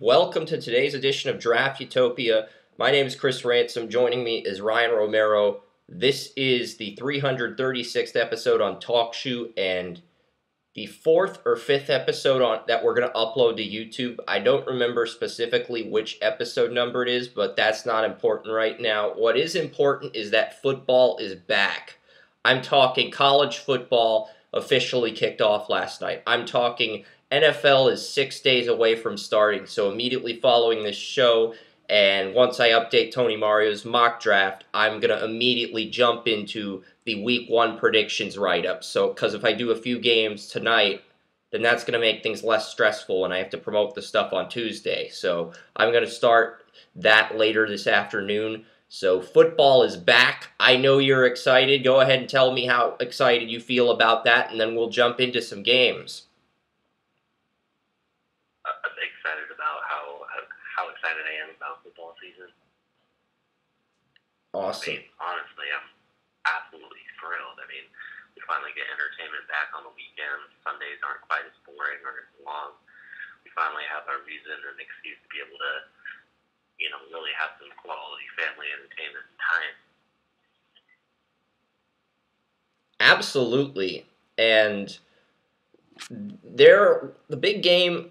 Welcome to today's edition of Draft Utopia. My name is Chris Ransom. Joining me is Ryan Romero. This is the 336th episode on TalkShoe and the 4th or 5th episode that we're going to upload to YouTube. I don't remember specifically which episode number it is, but that's not important right now. What is important is that football is back. I'm talking college football officially kicked off last night. I'm talking NFL is 6 days away from starting, so immediately following this show, and once I update Tony Mario's mock draft, I'm going to immediately jump into the Week 1 predictions write-up. So, because if I do a few games tonight, then that's going to make things less stressful, and I have to promote the stuff on Tuesday. So, I'm going to start that later this afternoon. So, football is back. I know you're excited. Go ahead and tell me how excited you feel about that, and then we'll jump into some games. I'm excited about how excited I am about football season. Awesome. I mean, honestly, I'm absolutely thrilled. I mean, we finally get entertainment back on the weekends. Sundays aren't quite as boring or as long. We finally have a reason and excuse to be able to, really have some quality family entertainment time. Absolutely. And the big game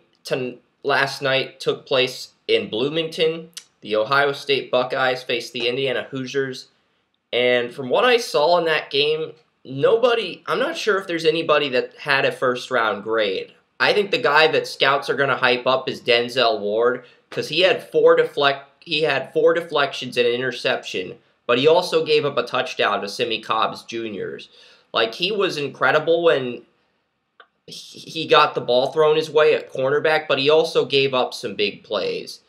last night took place in Bloomington. The Ohio State Buckeyes faced the Indiana Hoosiers. And from what I saw in that game, I'm not sure if there's anybody that had a first-round grade. I think the guy that scouts are going to hype up is Denzel Ward, because he had four deflections and an interception, but he also gave up a touchdown to Simi Cobbs Jr.'s. Like, he was incredible when he got the ball thrown his way at cornerback, but he also gave up some big plays.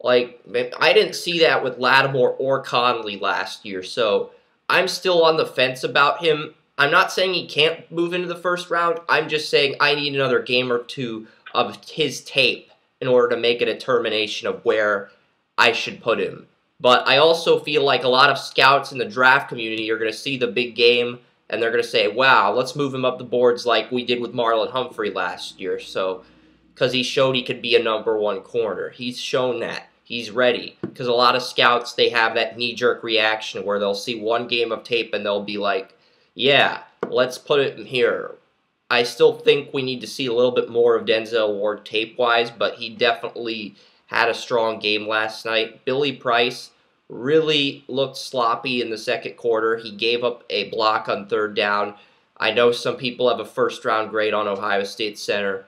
Like, I didn't see that with Lattimore or Conley last year, so I'm still on the fence about him. I'm not saying he can't move into the first round. I'm just saying I need another game or two of his tape in order to make a determination of where I should put him. But I also feel like a lot of scouts in the draft community are going to see the big game, and they're going to say, wow, let's move him up the boards like we did with Marlon Humphrey last year. So, because he showed he could be a number one corner. He's shown that. He's ready. Because a lot of scouts, they have that knee-jerk reaction where they'll see one game of tape and they'll be like, yeah, let's put it in here. I still think we need to see a little bit more of Denzel Ward tape-wise, but he definitely had a strong game last night. Billy Price really looked sloppy in the second quarter. He gave up a block on third down. I know some people have a first-round grade on Ohio State center.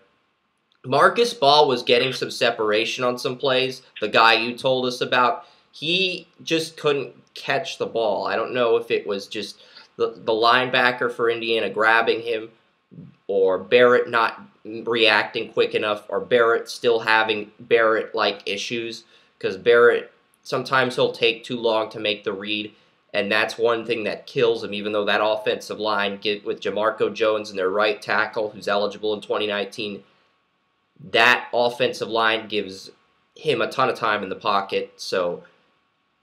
Marcus Ball was getting some separation on some plays, the guy you told us about. He just couldn't catch the ball. I don't know if it was just the linebacker for Indiana grabbing him, or Barrett not reacting quick enough, or Barrett still having Barrett-like issues, because Barrett, sometimes he'll take too long to make the read, and that's one thing that kills him, even though that offensive line, with Jamarco Jones and their right tackle, who's eligible in 2019, that offensive line gives him a ton of time in the pocket, so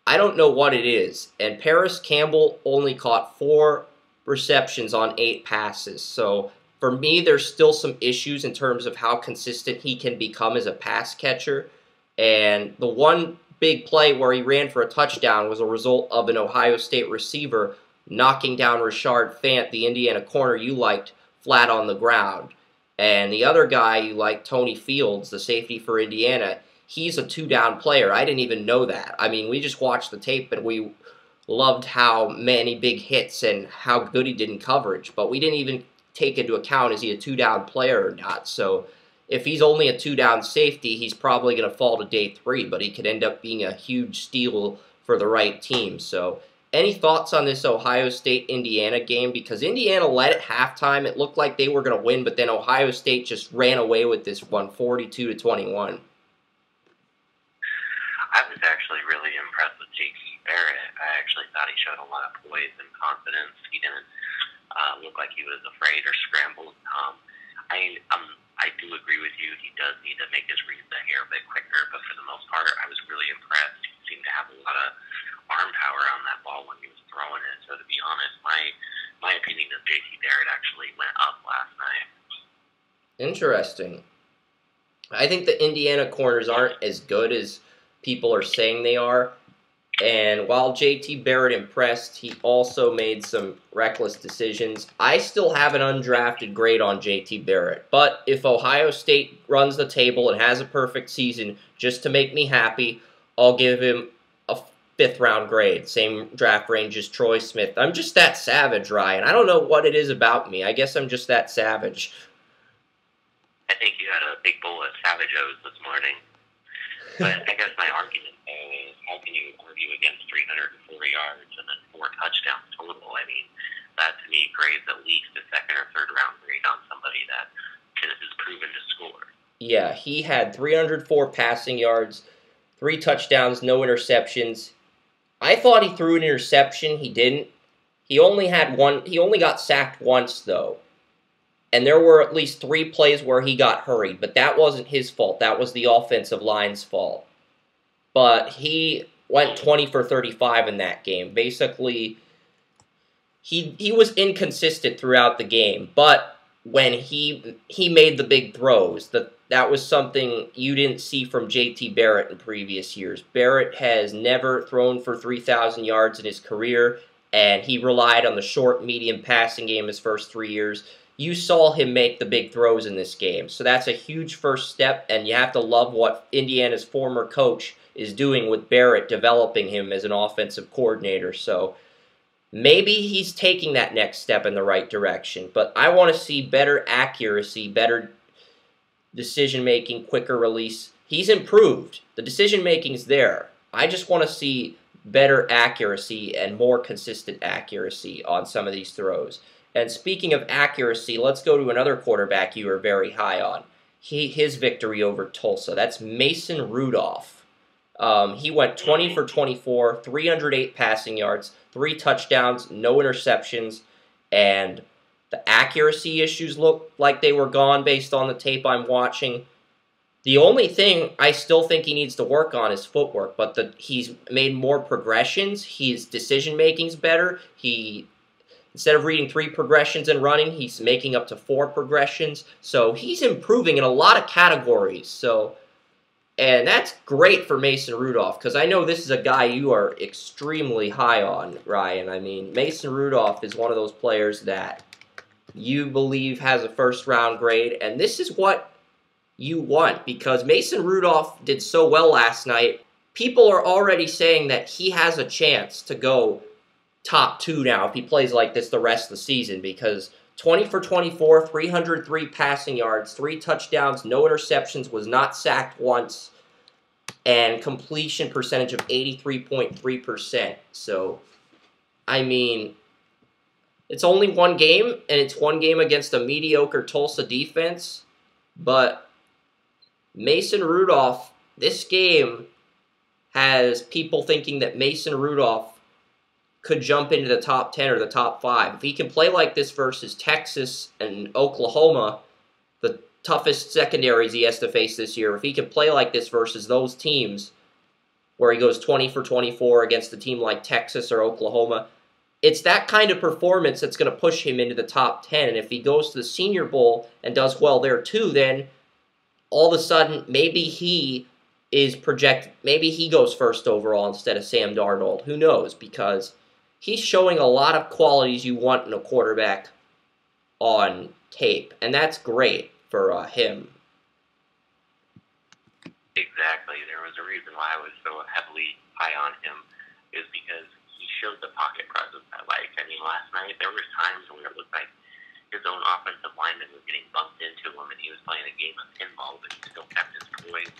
I don't know what it is. And Paris Campbell only caught 4 receptions on 8 passes, so for me, there's still some issues in terms of how consistent he can become as a pass catcher, and the one big play where he ran for a touchdown was a result of an Ohio State receiver knocking down Rashard Fant, the Indiana corner you liked, flat on the ground. And the other guy you like, Tony Fields, the safety for Indiana, he's a 2-down player. I didn't even know that. I mean, we just watched the tape and we loved how many big hits and how good he did in coverage, but we didn't even take into account, is he a 2-down player or not? So if he's only a 2-down safety, he's probably going to fall to day 3, but he could end up being a huge steal for the right team. So any thoughts on this Ohio State-Indiana game? Because Indiana led at halftime. It looked like they were going to win, but then Ohio State just ran away with this one, 42-21. I was actually really impressed with J.T. Barrett. I actually thought he showed a lot of poise and confidence. He didn't look like he was afraid or scrambled. I do agree with you. He does need to make his reads a hair bit quicker, but for the most part, I was really impressed. He seemed to have a lot of arm power on that ball when he was throwing it. So to be honest, my opinion of J.T. Barrett actually went up last night. Interesting. I think the Indiana corners aren't as good as people are saying they are. And while JT Barrett impressed, he also made some reckless decisions. I still have an undrafted grade on JT Barrett. But if Ohio State runs the table and has a perfect season just to make me happy, I'll give him a 5th-round grade. Same draft range as Troy Smith. I'm just that savage, Ryan. I don't know what it is about me. I guess I'm just that savage. I think you had a big bowl of Savage O's this morning. But I guess my argument is, how can you argue against 304 yards and then 4 touchdowns total? I mean, that to me grades at least a 2nd or 3rd round grade on somebody that is proven to score. Yeah, he had 304 passing yards, 3 touchdowns, no interceptions. I thought he threw an interception. He didn't. He only had one. He only got sacked once, though. And there were at least 3 plays where he got hurried, but that wasn't his fault. That was the offensive line's fault. But he went 20 for 35 in that game. Basically, he was inconsistent throughout the game, but when he made the big throws, that was something you didn't see from JT Barrett in previous years. Barrett has never thrown for 3,000 yards in his career, and he relied on the short, medium passing game his first 3 years. You saw him make the big throws in this game. So that's a huge first step, and you have to love what Indiana's former coach is doing with Barrett, developing him as an offensive coordinator. So maybe he's taking that next step in the right direction. But I want to see better accuracy, better decision-making, quicker release. He's improved. The decision-making's there. I just want to see better accuracy and more consistent accuracy on some of these throws. And speaking of accuracy, let's go to another quarterback you were very high on. His victory over Tulsa. That's Mason Rudolph. He went 20 for 24, 308 passing yards, 3 touchdowns, no interceptions, and the accuracy issues look like they were gone based on the tape I'm watching. The only thing I still think he needs to work on is footwork, but he's made more progressions. His decision-making's better. Instead of reading 3 progressions and running, he's making up to 4 progressions. So he's improving in a lot of categories. And that's great for Mason Rudolph, because I know this is a guy you are extremely high on, Ryan. I mean, Mason Rudolph is one of those players that you believe has a 1st-round grade, and this is what you want, because Mason Rudolph did so well last night. People are already saying that he has a chance to go top 2 now if he plays like this the rest of the season, because 20 for 24, 303 passing yards, 3 touchdowns, no interceptions, was not sacked once, and completion percentage of 83.3%. So, I mean, it's only 1 game, and it's 1 game against a mediocre Tulsa defense, but Mason Rudolph, this game has people thinking that Mason Rudolph could jump into the top 10 or the top 5. If he can play like this versus Texas and Oklahoma, the toughest secondaries he has to face this year, if he can play like this versus those teams where he goes 20 for 24 against a team like Texas or Oklahoma, it's that kind of performance that's going to push him into the top 10. And if he goes to the Senior Bowl and does well there too, then all of a sudden maybe he goes 1st overall instead of Sam Darnold. Who knows? Because he's showing a lot of qualities you want in a quarterback on tape, and that's great for him. Exactly. There was a reason why I was so heavily high on him, is because he showed the pocket presence I like. I mean, last night there were times where it looked like his own offensive lineman was getting bumped into him, and he was playing a game of pinball, but he still kept his poise.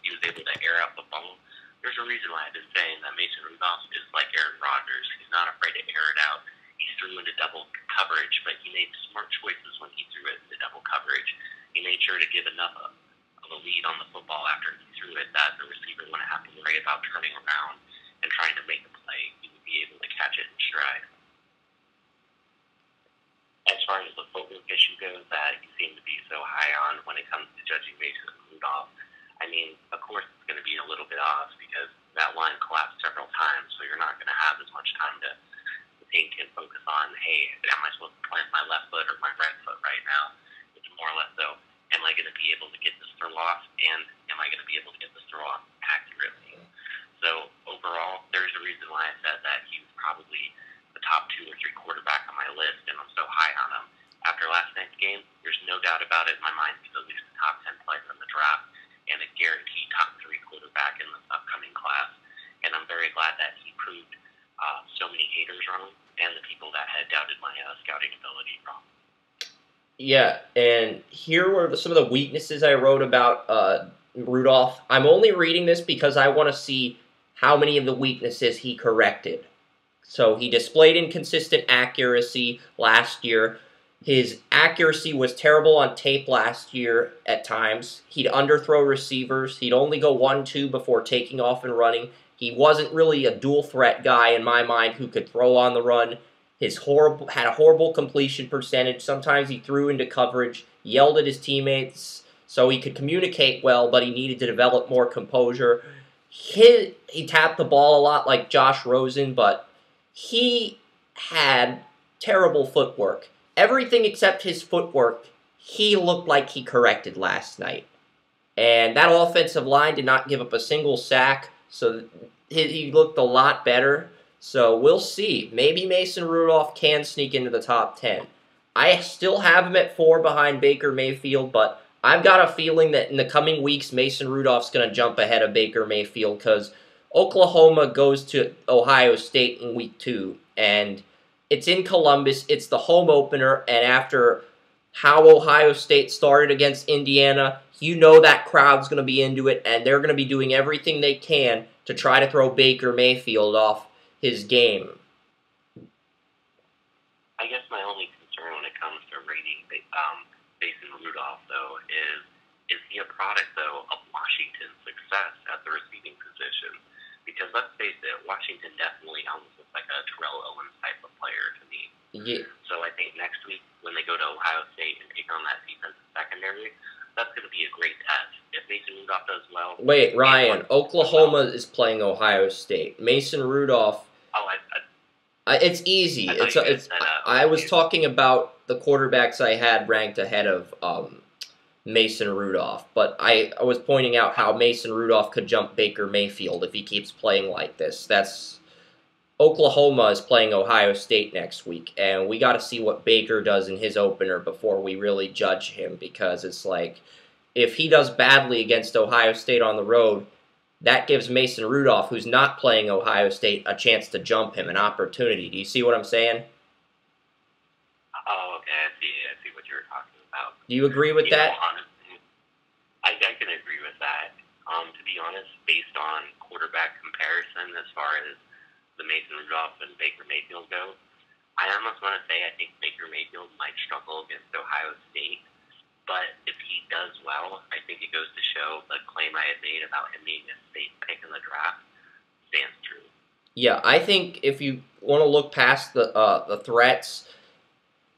He was able to air out the ball. There's a reason why I've been saying that Mason Rudolph is like Aaron Rodgers. He's not afraid to air it out. He threw into double coverage, but he made smart choices when he threw it into double coverage. He made sure to give enough of a lead on the football after he threw it that the receiver wouldn't have to worry about turning around and trying to make a play. He would be able to catch it in stride. As far as the footwork issue goes that you seem to be so high on when it comes to judging Mason Rudolph, I mean, of course it's going to be a little bit off because that line collapsed several times, so you're not going to have as much time to think and focus on, hey, am I supposed to plant my left foot or my right foot right now? It's more or less so, am I going to be able to get this throw off? scouting ability problem. Yeah, and here were some of the weaknesses I wrote about Rudolph. I'm only reading this because I want to see how many of the weaknesses he corrected. So he displayed inconsistent accuracy last year. His accuracy was terrible on tape last year at times. He'd underthrow receivers. He'd only go 1-2 before taking off and running. He wasn't really a dual threat guy in my mind who could throw on the run. Had a horrible completion percentage. Sometimes he threw into coverage, yelled at his teammates so he could communicate well, but he needed to develop more composure. He tapped the ball a lot like Josh Rosen, but he had terrible footwork. Everything except his footwork, he looked like he corrected last night. And that offensive line did not give up a single sack, so he looked a lot better. So we'll see. Maybe Mason Rudolph can sneak into the top 10. I still have him at 4 behind Baker Mayfield, but I've got a feeling that in the coming weeks, Mason Rudolph's going to jump ahead of Baker Mayfield because Oklahoma goes to Ohio State in week 2, and it's in Columbus. It's the home opener, and after how Ohio State started against Indiana, you know that crowd's going to be into it, and they're going to be doing everything they can to try to throw Baker Mayfield off his game. I guess my only concern when it comes to rating Mason Rudolph, though, is he a product, though, of Washington's success at the receiving position? Because let's face it, Washington definitely almost looks like a Terrell Owens type of player to me. Yeah. So I think next week when they go to Ohio State and take on that defensive secondary, that's going to be a great test. If Mason Rudolph does well... Wait, Ryan, Oklahoma is playing Ohio State. Mason Rudolph... Oh, it's easy. I was talking about the quarterbacks I had ranked ahead of Mason Rudolph, but I was pointing out how Mason Rudolph could jump Baker Mayfield if he keeps playing like this. Oklahoma is playing Ohio State next week, and we got to see what Baker does in his opener before we really judge him, because it's like, if he does badly against Ohio State on the road, that gives Mason Rudolph, who's not playing Ohio State, a chance to jump him, an opportunity. Do you see what I'm saying? Oh, okay, I see what you're talking about. Do you agree with that? Honestly, I can agree with that. To be honest, based on quarterback comparison as far as the Mason Rudolph and Baker Mayfield go, I almost want to say I think Baker Mayfield might struggle against Ohio State. But if he does well, I think it goes to show the claim I had made about him being a safe pick in the draft stands true. Yeah, I think if you want to look past the threats,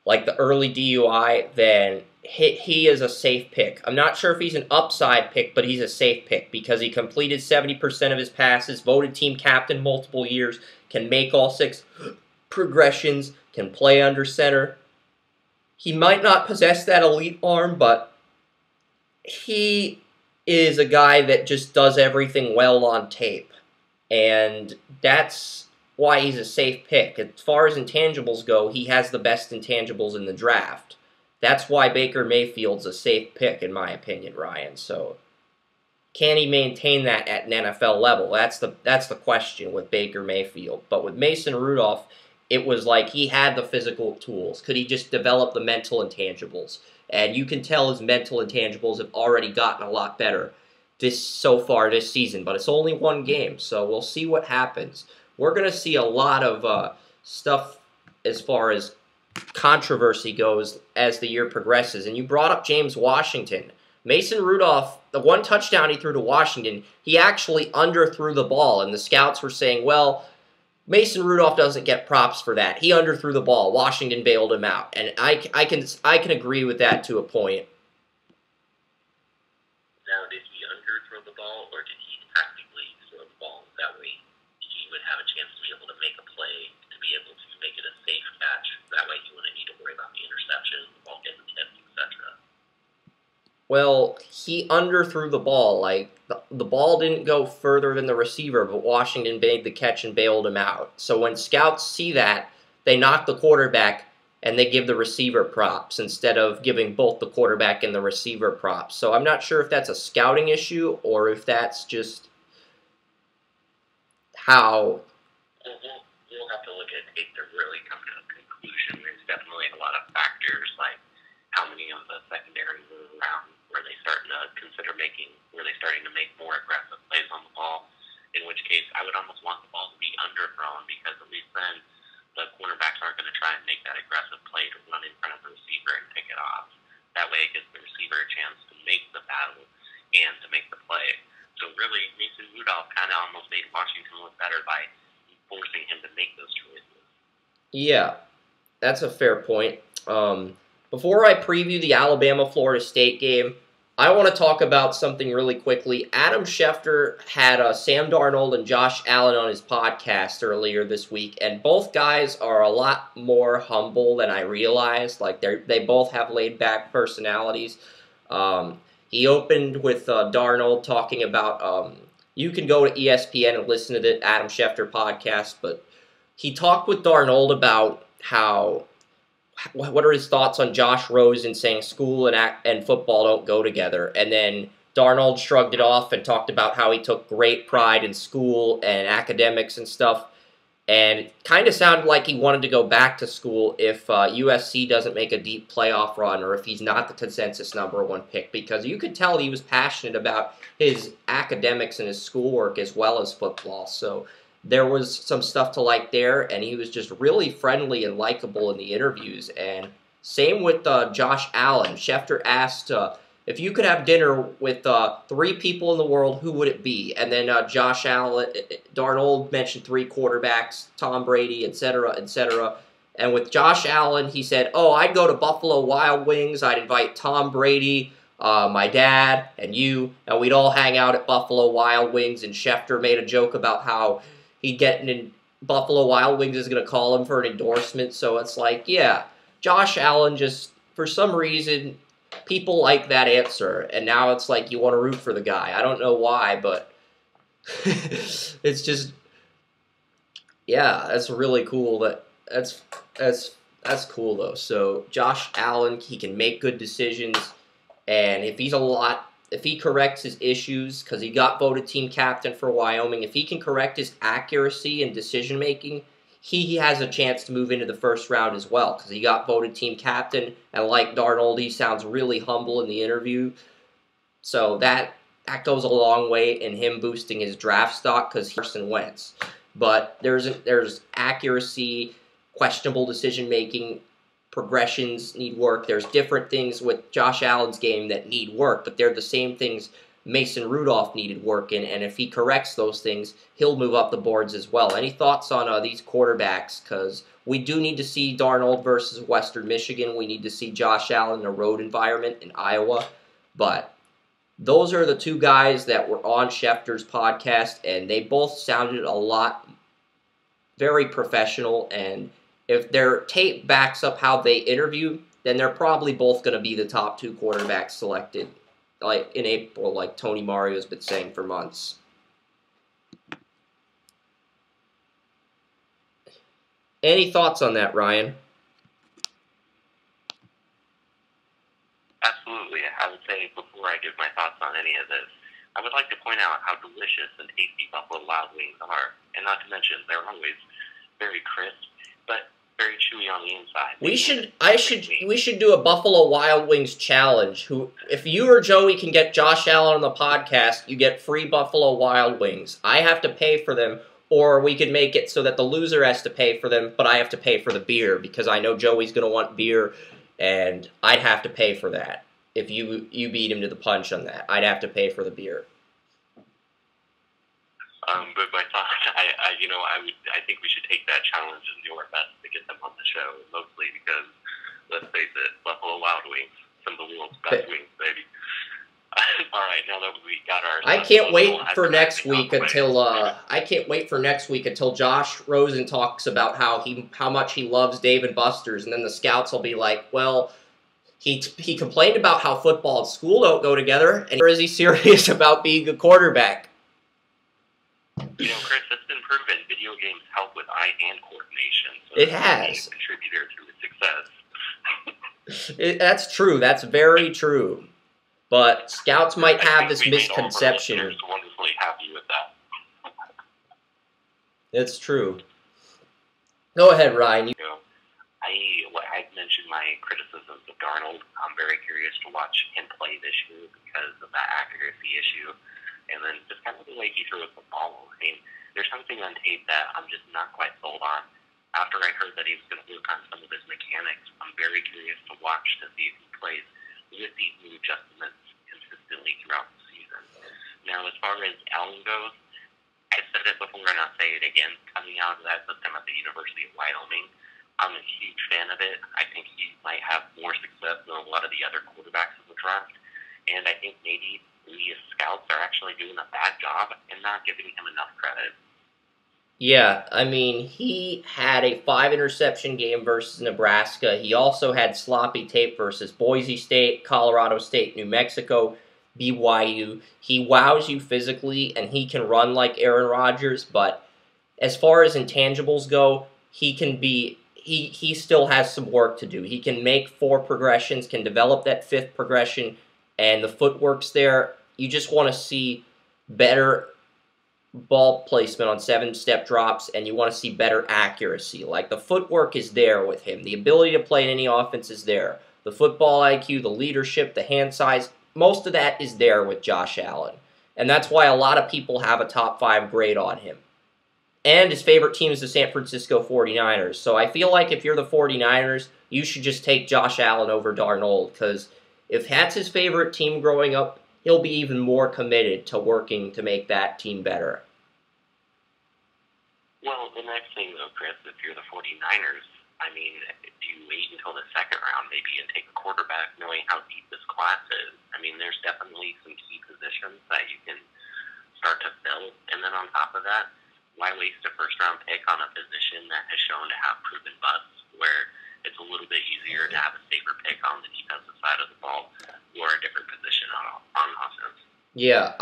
like the early DUI, then he is a safe pick. I'm not sure if he's an upside pick, but he's a safe pick because he completed 70% of his passes, voted team captain multiple years, can make all 6 progressions, can play under center. He might not possess that elite arm, but he is a guy that just does everything well on tape. And that's why he's a safe pick. As far as intangibles go, he has the best intangibles in the draft. That's why Baker Mayfield's a safe pick, in my opinion, Ryan. So, can he maintain that at an NFL level? That's the question with Baker Mayfield. But with Mason Rudolph, it was like he had the physical tools. Could he just develop the mental intangibles? And you can tell his mental intangibles have already gotten a lot better so far this season. But it's only one game, so we'll see what happens. We're going to see a lot of stuff as far as controversy goes as the year progresses. And you brought up James Washington. Mason Rudolph, the one touchdown he threw to Washington, he actually underthrew the ball. And the scouts were saying, well, Mason Rudolph doesn't get props for that. He underthrew the ball. Washington bailed him out. And I can agree with that to a point. Now, did he underthrow the ball, or did he tactically throw the ball? That way he would have a chance to be able to make a play, to be able to make it a safe catch. That way he wouldn't need to worry about the interception, the ball getting tipped, etc. Well, he underthrew the ball. Like, the ball didn't go further than the receiver, but Washington made the catch and bailed him out. So when scouts see that, they knock the quarterback and they give the receiver props instead of giving both the quarterback and the receiver props. So I'm not sure if that's a scouting issue or if that's just how... We'll have to look at tape to really come to a conclusion. There's definitely secondary move around where they starting to make more aggressive plays on the ball. In which case, I would almost want the ball to be underthrown because at least then the cornerbacks aren't going to try and make that aggressive play to run in front of the receiver and pick it off. That way, it gives the receiver a chance to make the battle and to make the play. So really, Mason Rudolph kind of almost made Washington look better by forcing him to make those choices. Yeah, that's a fair point. Before I preview the Alabama-Florida State game, I want to talk about something really quickly. Adam Schefter had Sam Darnold and Josh Allen on his podcast earlier this week, and both guys are a lot more humble than I realized. Like they both have laid-back personalities. He opened with Darnold talking about you can go to ESPN and listen to the Adam Schefter podcast, but he talked with Darnold about what are his thoughts on Josh Rosen saying school and football don't go together? And then Darnold shrugged it off and talked about how he took great pride in school and academics and stuff. And it kind of sounded like he wanted to go back to school if USC doesn't make a deep playoff run or if he's not the consensus #1 pick, because you could tell he was passionate about his academics and his schoolwork as well as football. So there was some stuff to like there, and he was just really friendly and likable in the interviews. And same with Josh Allen. Schefter asked, if you could have dinner with 3 people in the world, who would it be? And then Josh Allen, Darnold mentioned 3 quarterbacks, Tom Brady, etc., etc. And with Josh Allen, he said, I'd go to Buffalo Wild Wings. I'd invite Tom Brady, my dad, and you, and we'd all hang out at Buffalo Wild Wings. And Schefter made a joke about how he'd get in Buffalo Wild Wings is going to call him for an endorsement. So it's like, yeah, Josh Allen just, for some reason, people like that answer. And now it's like you want to root for the guy. I don't know why, but it's just, yeah, that's really cool. That's cool, though. So Josh Allen, he can make good decisions. And if he corrects his issues, because he got voted team captain for Wyoming, if he can correct his accuracy and decision-making, he has a chance to move into the first round as well, because he got voted team captain, and like Darnold, he sounds really humble in the interview. So that goes a long way in him boosting his draft stock, because he's Carson Wentz. But there's accuracy, questionable decision-making, progressions need work. There's different things with Josh Allen's game that need work, but they're the same things Mason Rudolph needed work in, and if he corrects those things, he'll move up the boards as well. Any thoughts on these quarterbacks? Because we do need to see Darnold versus Western Michigan. We need to see Josh Allen in a road environment in Iowa. But those are the 2 guys that were on Schefter's podcast, and they both sounded a lot very professional, and if their tape backs up how they interview, then they're probably both going to be the top 2 quarterbacks selected, like in April, like Tony Mario's been saying for months. Any thoughts on that, Ryan? Absolutely. I would say before I give my thoughts on any of this, I would like to point out how delicious and tasty Buffalo Wild Wings are, and not to mention they're always very crisp, but very chewy on the inside. We should do a Buffalo Wild Wings challenge. If you or Joey can get Josh Allen on the podcast, you get free Buffalo Wild Wings. I have to pay for them, or we could make it so that the loser has to pay for them, but I have to pay for the beer, because I know Joey's going to want beer, and I'd have to pay for that. If you beat him to the punch on that, I'd have to pay for the beer. But my thought, I think we should take that challenge and do our best to get them on the show, mostly because, let's face it, Buffalo Wild Wings, some of the world's best wings, baby. All right, now that we got our, I can't wait for next week until Josh Rosen talks about how much he loves Dave & Buster's, and then the scouts will be like, well, he complained about how football and school don't go together, and or is he serious about being a quarterback? Chris, it's been proven video games help with eye-hand coordination. So it has. A contributor to its success. That's true. That's very true. But scouts might have this misconception. We're wonderfully happy with that. It's true. Go ahead, Ryan. What I mentioned my criticisms of Darnold. I'm very curious to watch him play this year because of that accuracy issue, and then just kind of the way he threw the ball. I mean, there's something on tape that I'm just not quite sold on. After I heard that he was going to work on some of his mechanics, I'm very curious to watch to see if he plays with these new adjustments consistently throughout the season. Now, as far as Allen goes, I said it before and I'll say it again. Coming out of that system at the University of Wyoming, I'm a huge fan of it. I think he might have more success than a lot of the other quarterbacks in the draft. And I think maybe we as scouts are actually doing a bad job and not giving him enough credit. Yeah, I mean, he had a 5-interception game versus Nebraska. He also had sloppy tape versus Boise State, Colorado State, New Mexico, BYU. He wows you physically, and he can run like Aaron Rodgers, but as far as intangibles go, he still has some work to do. He can make 4 progressions, can develop that 5th progression, and the footwork's there. You just want to see better ball placement on 7-step drops, and you want to see better accuracy. Like, the footwork is there with him. The ability to play in any offense is there. The football IQ, the leadership, the hand size, most of that is there with Josh Allen. And that's why a lot of people have a top 5 grade on him. And his favorite team is the San Francisco 49ers. So I feel like if you're the 49ers, you should just take Josh Allen over Darnold, because if that's his favorite team growing up, he'll be even more committed to working to make that team better. Well, the next thing, though, Chris, if you're the 49ers, I mean, do you wait until the second round maybe and take a quarterback knowing how deep this class is? I mean, there's definitely some key positions that you can start to fill. And then on top of that, why waste a first-round pick on a position that has shown to have proven busts, where it's a little bit easier to have a safer pick on the defensive side of the ball or a different position on offense? Yeah,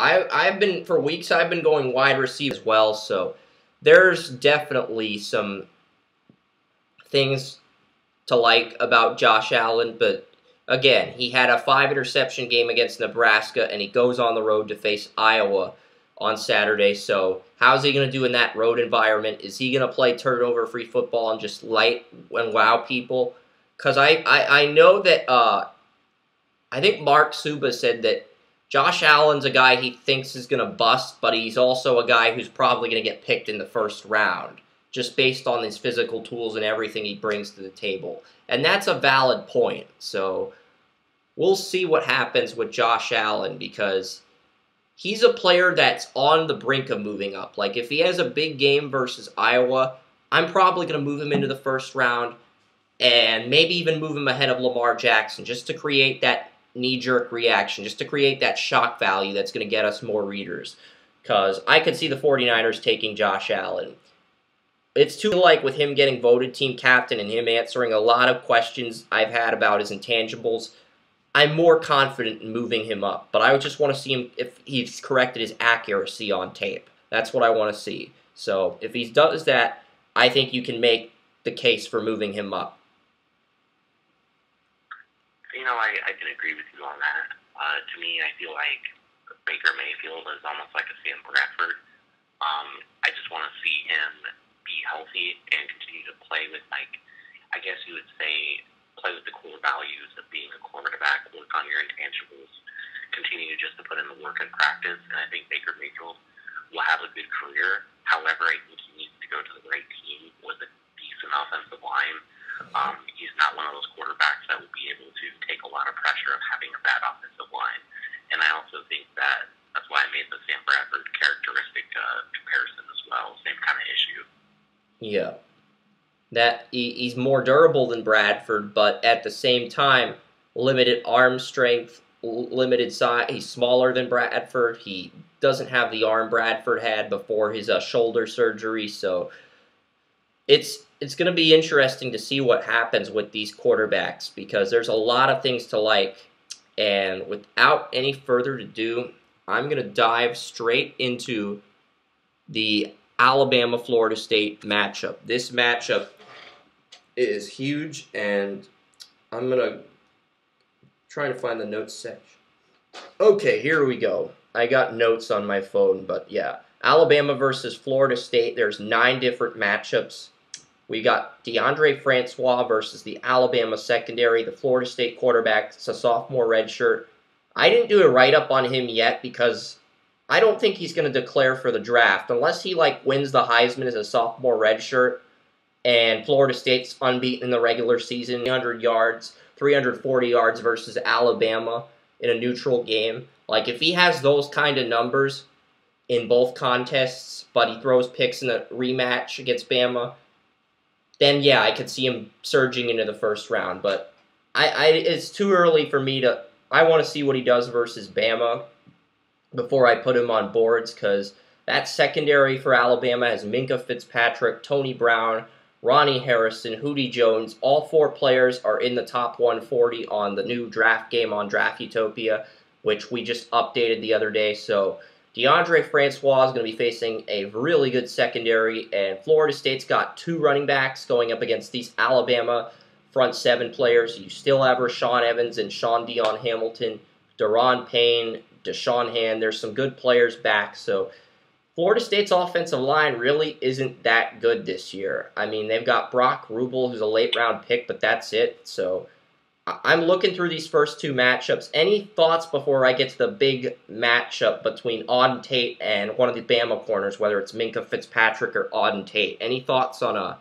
for weeks I've been going wide receiver as well, so there's definitely some things to like about Josh Allen, but again, he had a 5-interception game against Nebraska, and he goes on the road to face Iowa on Saturday, so how's he going to do in that road environment? Is he going to play turnover-free football and just light and wow people? Because I know that, I think Mark Suba said that Josh Allen's a guy he thinks is going to bust, but he's also a guy who's probably going to get picked in the first round, just based on his physical tools and everything he brings to the table. And that's a valid point. So we'll see what happens with Josh Allen, because he's a player that's on the brink of moving up. Like, if he has a big game versus Iowa, I'm probably going to move him into the first round and maybe even move him ahead of Lamar Jackson, just to create that knee-jerk reaction, just to create that shock value that's going to get us more readers. Because I could see the 49ers taking Josh Allen. It's too like with him getting voted team captain and him answering a lot of questions I've had about his intangibles, I'm more confident in moving him up. But I just want to see him if he's corrected his accuracy on tape. That's what I want to see. So if he does that, I think you can make the case for moving him up. You know, I can agree with you on that. To me, I feel like Baker Mayfield is almost like a Sam Bradford. I just want to see him be healthy and continue to play with, like, I guess you would say, play with the core values of being a quarterback, work on your intangibles, continue just to put in the work and practice. And I think Baker Mayfield will have a good career. However, I think he needs to go to the right team with a decent offensive line. He's not one of those quarterbacks that will be able to take a lot of pressure of having a bad offensive line. And I also think that's why I made the Sam Bradford characteristic comparison as well. Same kind of issue. Yeah. He's more durable than Bradford, but at the same time, limited arm strength, limited size. He's smaller than Bradford. He doesn't have the arm Bradford had before his shoulder surgery, so it's going to be interesting to see what happens with these quarterbacks, because there's a lot of things to like. And without any further ado, I'm going to dive straight into the Alabama-Florida State matchup. This matchup is huge, and I'm going to try to find the notes section. Okay, here we go. I got notes on my phone, but yeah. Alabama versus Florida State, there's 9 different matchups. We got DeAndre Francois versus the Alabama secondary. The Florida State quarterback, it's a sophomore redshirt. I didn't do a write-up on him yet because I don't think he's going to declare for the draft. Unless he wins the Heisman as a sophomore redshirt and Florida State's unbeaten in the regular season, 300 yards, 340 yards versus Alabama in a neutral game. If he has those kind of numbers in both contests, but he throws picks in a rematch against Bama, then yeah, I could see him surging into the first round. But it's too early for me to. I want to see what he does versus Bama before I put him on boards, because that secondary for Alabama has Minka Fitzpatrick, Tony Brown, Ronnie Harrison, Hootie Jones. All 4 players are in the top 140 on the new draft game on Draft Utopia, which we just updated the other day. So DeAndre Francois is going to be facing a really good secondary, and Florida State's got 2 running backs going up against these Alabama front 7 players. You still have Rashawn Evans and Sean Dion Hamilton, Daron Payne, Deshaun Hand. There's some good players back, so Florida State's offensive line really isn't that good this year. I mean, they've got Brock Rubel, who's a late-round pick, but that's it. So I'm looking through these first 2 matchups. Any thoughts before I get to the big matchup between Auden Tate and one of the Bama corners, whether it's Minka Fitzpatrick or Auden Tate? Any thoughts on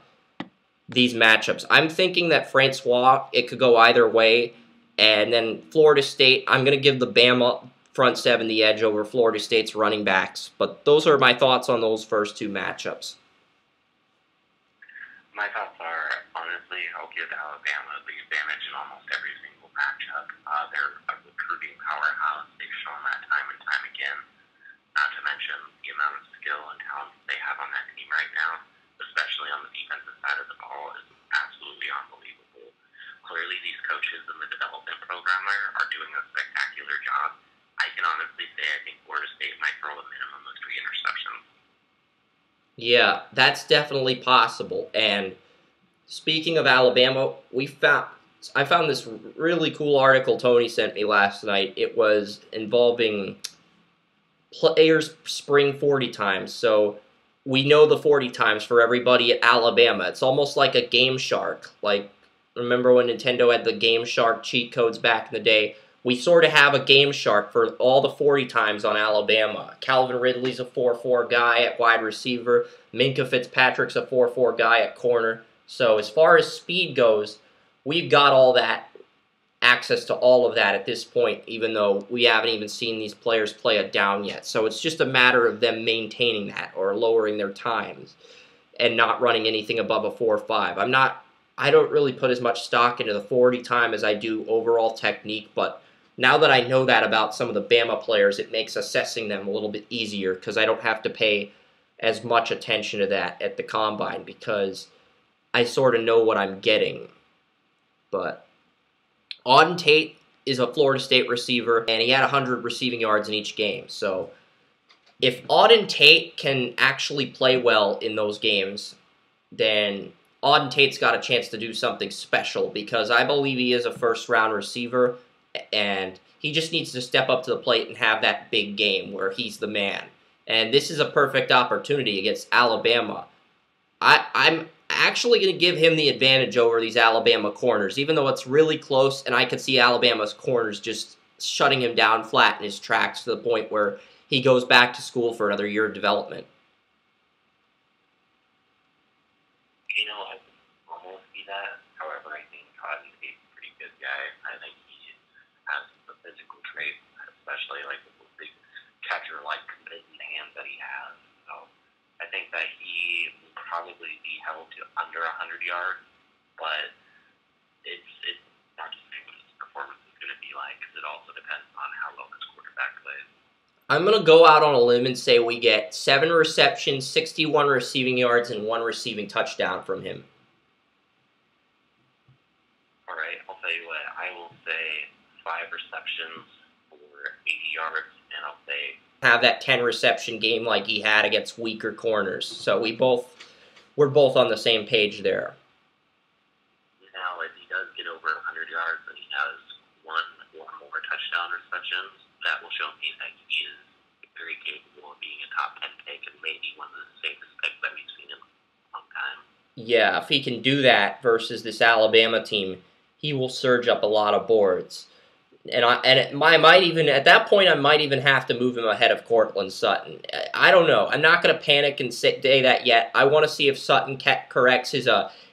these matchups? I'm thinking that Francois, it could go either way. And then Florida State, I'm going to give the Bama front 7 the edge over Florida State's running backs. But those are my thoughts on those first 2 matchups. My thoughts are, honestly, I'll give Alabama the advantage in almost every single matchup. They're a recruiting powerhouse. They've shown that time and time again. Not to mention the amount of skill and talent they have on that team right now, especially on the defensive side of the ball, is absolutely unbelievable. Clearly, these coaches in the development program are doing a spectacular job. I can honestly say I think Florida State might throw a minimum of 3 interceptions. Yeah, that's definitely possible. And speaking of Alabama, I found this really cool article Tony sent me last night. It was involving players' spring 40 times. So we know the 40 times for everybody at Alabama. It's almost like a Game Shark. Remember when Nintendo had the Game Shark cheat codes back in the day? We sort of have a Game Shark for all the 40 times on Alabama. Calvin Ridley's a 4-4 guy at wide receiver. Minka Fitzpatrick's a 4-4 guy at corner. So as far as speed goes, we've got all that, access to all of that at this point, even though we haven't even seen these players play a down yet. So it's just a matter of them maintaining that or lowering their times and not running anything above a 4.5. I don't really put as much stock into the 40 time as I do overall technique, but now that I know that about some of the Bama players, it makes assessing them a little bit easier because I don't have to pay as much attention to that at the combine because I sort of know what I'm getting. But Auden Tate is a Florida State receiver, and he had 100 receiving yards in each game. So if Auden Tate can actually play well in those games, then Auden Tate's got a chance to do something special because I believe he is a first-round receiver, and he just needs to step up to the plate and have that big game where he's the man. And this is a perfect opportunity against Alabama. I'm actually going to give him the advantage over these Alabama corners, even though it's really close, and I could see Alabama's corners just shutting him down flat in his tracks to the point where he goes back to school for another year of development. I almost see that. However, I think Auden Tate's a pretty good guy. I think he has the physical traits, especially with the big catcher-like committed hands that he has. So I think that he will probably be held to under 100 yards, but it's not to say what his performance is going to be like because it also depends on how well his quarterback plays. I'm going to go out on a limb and say we get 7 receptions, 61 receiving yards, and 1 receiving touchdown from him. All right, I'll tell you what. I will say 5 receptions for 80 yards, and I'll say have that 10 reception game like he had against weaker corners. So we're both on the same page there. Now, if he does get over 100 yards and he has one or more touchdown receptions, that will show me that he is very capable of being a top 10 pick and maybe one of the safest picks that we've seen in a long time. Yeah, if he can do that versus this Alabama team, he will surge up a lot of boards. And I might even at that point I might even have to move him ahead of Cortland Sutton. I don't know. I'm not going to panic and say that yet. I want to see if Sutton corrects his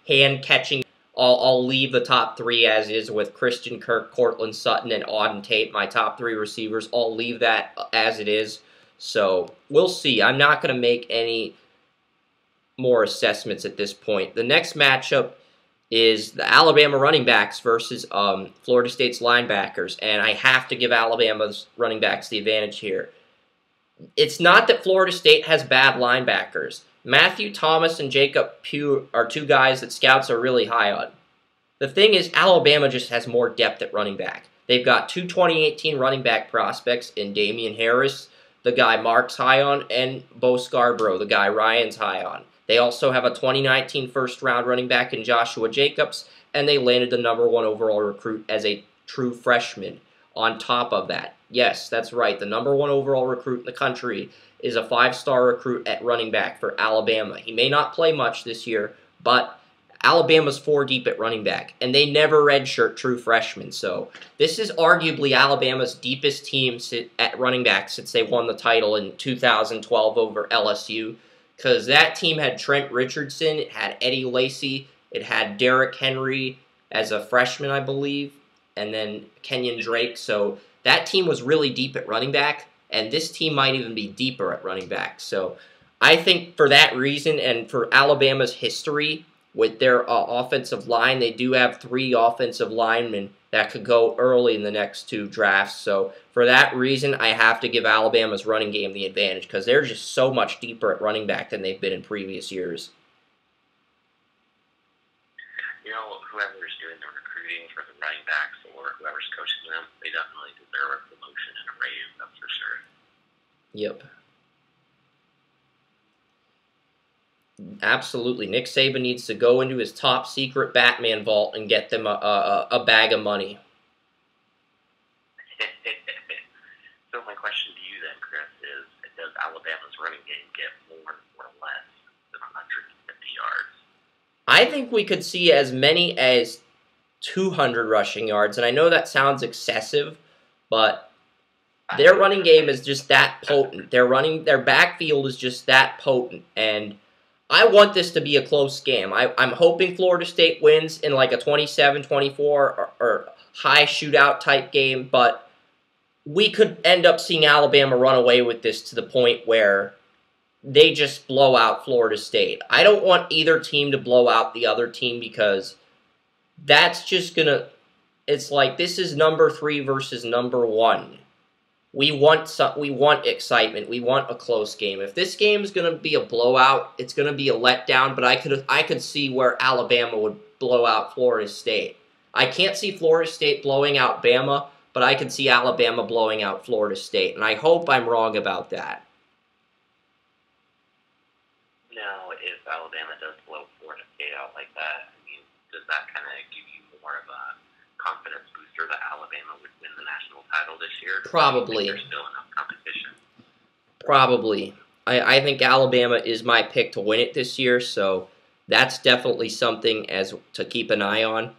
hand catching. I'll leave the top three as is with Christian Kirk, Cortland Sutton, and Auden Tate, my top three receivers. I'll leave that as it is. So we'll see. I'm not going to make any more assessments at this point. The next matchup is the Alabama running backs versus Florida State's linebackers, and I have to give Alabama's running backs the advantage here. It's not that Florida State has bad linebackers. Matthew Thomas and Jacob Pugh are two guys that scouts are really high on. The thing is, Alabama just has more depth at running back. They've got two 2018 running back prospects in Damian Harris, the guy Mark's high on, and Bo Scarborough, the guy Ryan's high on. They also have a 2019 first-round running back in Joshua Jacobs, and they landed the #1 overall recruit as a true freshman. On top of that, yes, that's right, the #1 overall recruit in the country is a 5-star recruit at running back for Alabama. He may not play much this year, but Alabama's 4 deep at running back, and they never redshirt true freshmen. So this is arguably Alabama's deepest team at running back since they won the title in 2012 over LSU. Because that team had Trent Richardson, it had Eddie Lacy, it had Derrick Henry as a freshman, I believe, and then Kenyon Drake. So that team was really deep at running back, and this team might even be deeper at running back. So I think for that reason and for Alabama's history with their offensive line, they do have 3 offensive linemen that could go early in the next 2 drafts. So for that reason, I have to give Alabama's running game the advantage because they're just so much deeper at running back than they've been in previous years. You know, whoever's doing the recruiting for the running backs or whoever's coaching them, they definitely deserve a promotion and a raise, that's for sure. Yep. Absolutely. Nick Saban needs to go into his top secret Batman vault and get them a bag of money. So my question to you then, Chris, is does Alabama's running game get more or less than 150 yards? I think we could see as many as 200 rushing yards, and I know that sounds excessive, but their running game is just that potent. Their backfield is just that potent, and I want this to be a close game. I'm hoping Florida State wins in like a 27-24 or high shootout type game, but we could end up seeing Alabama run away with this to the point where they just blow out Florida State. I don't want either team to blow out the other team because that's just going to... It's like this is #3 versus #1. We want excitement. We want a close game. If this game is going to be a blowout, it's going to be a letdown. But I could see where Alabama would blow out Florida State. I can't see Florida State blowing out Bama, but I can see Alabama blowing out Florida State, and I hope I'm wrong about that. Now, if Alabama does blow Florida State out like that, I mean, does that kind of give you more of a confidence booster that Alabama would win the national title this year? Probably. There's still enough competition. Probably. I think Alabama is my pick to win it this year, so that's definitely something to keep an eye on.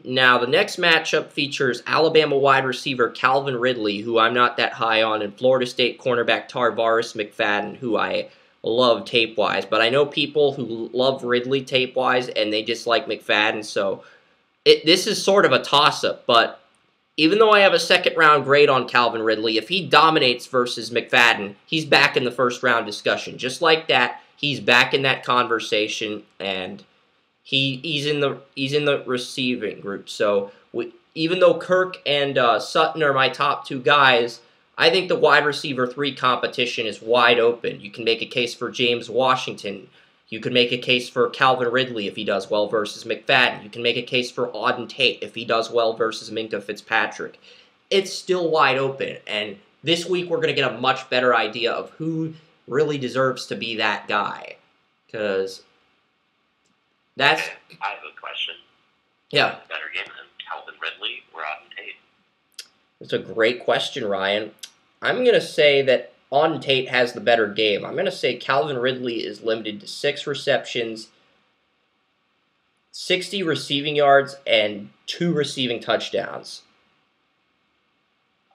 Now, the next matchup features Alabama wide receiver Calvin Ridley, who I'm not that high on, and Florida State cornerback Tarvaris McFadden, who I love tape-wise. But I know people who love Ridley tape-wise, and they dislike McFadden, so this is sort of a toss-up. But even though I have a second-round grade on Calvin Ridley, if he dominates versus McFadden, he's back in the first-round discussion. Just like that, he's back in that conversation, and he's in the receiving group. So even though Kirk and Sutton are my top 2 guys, I think the wide receiver 3 competition is wide open. You can make a case for James Washington. You can make a case for Calvin Ridley if he does well versus McFadden. You can make a case for Auden Tate if he does well versus Minkah Fitzpatrick. It's still wide open, and this week we're going to get a much better idea of who really deserves to be that guy. Because that's... I have a question. Yeah. Better game than Calvin Ridley or Auden Tate? It's a great question, Ryan. I'm going to say that Auden Tate has the better game. I'm going to say Calvin Ridley is limited to 6 receptions, 60 receiving yards and 2 receiving touchdowns.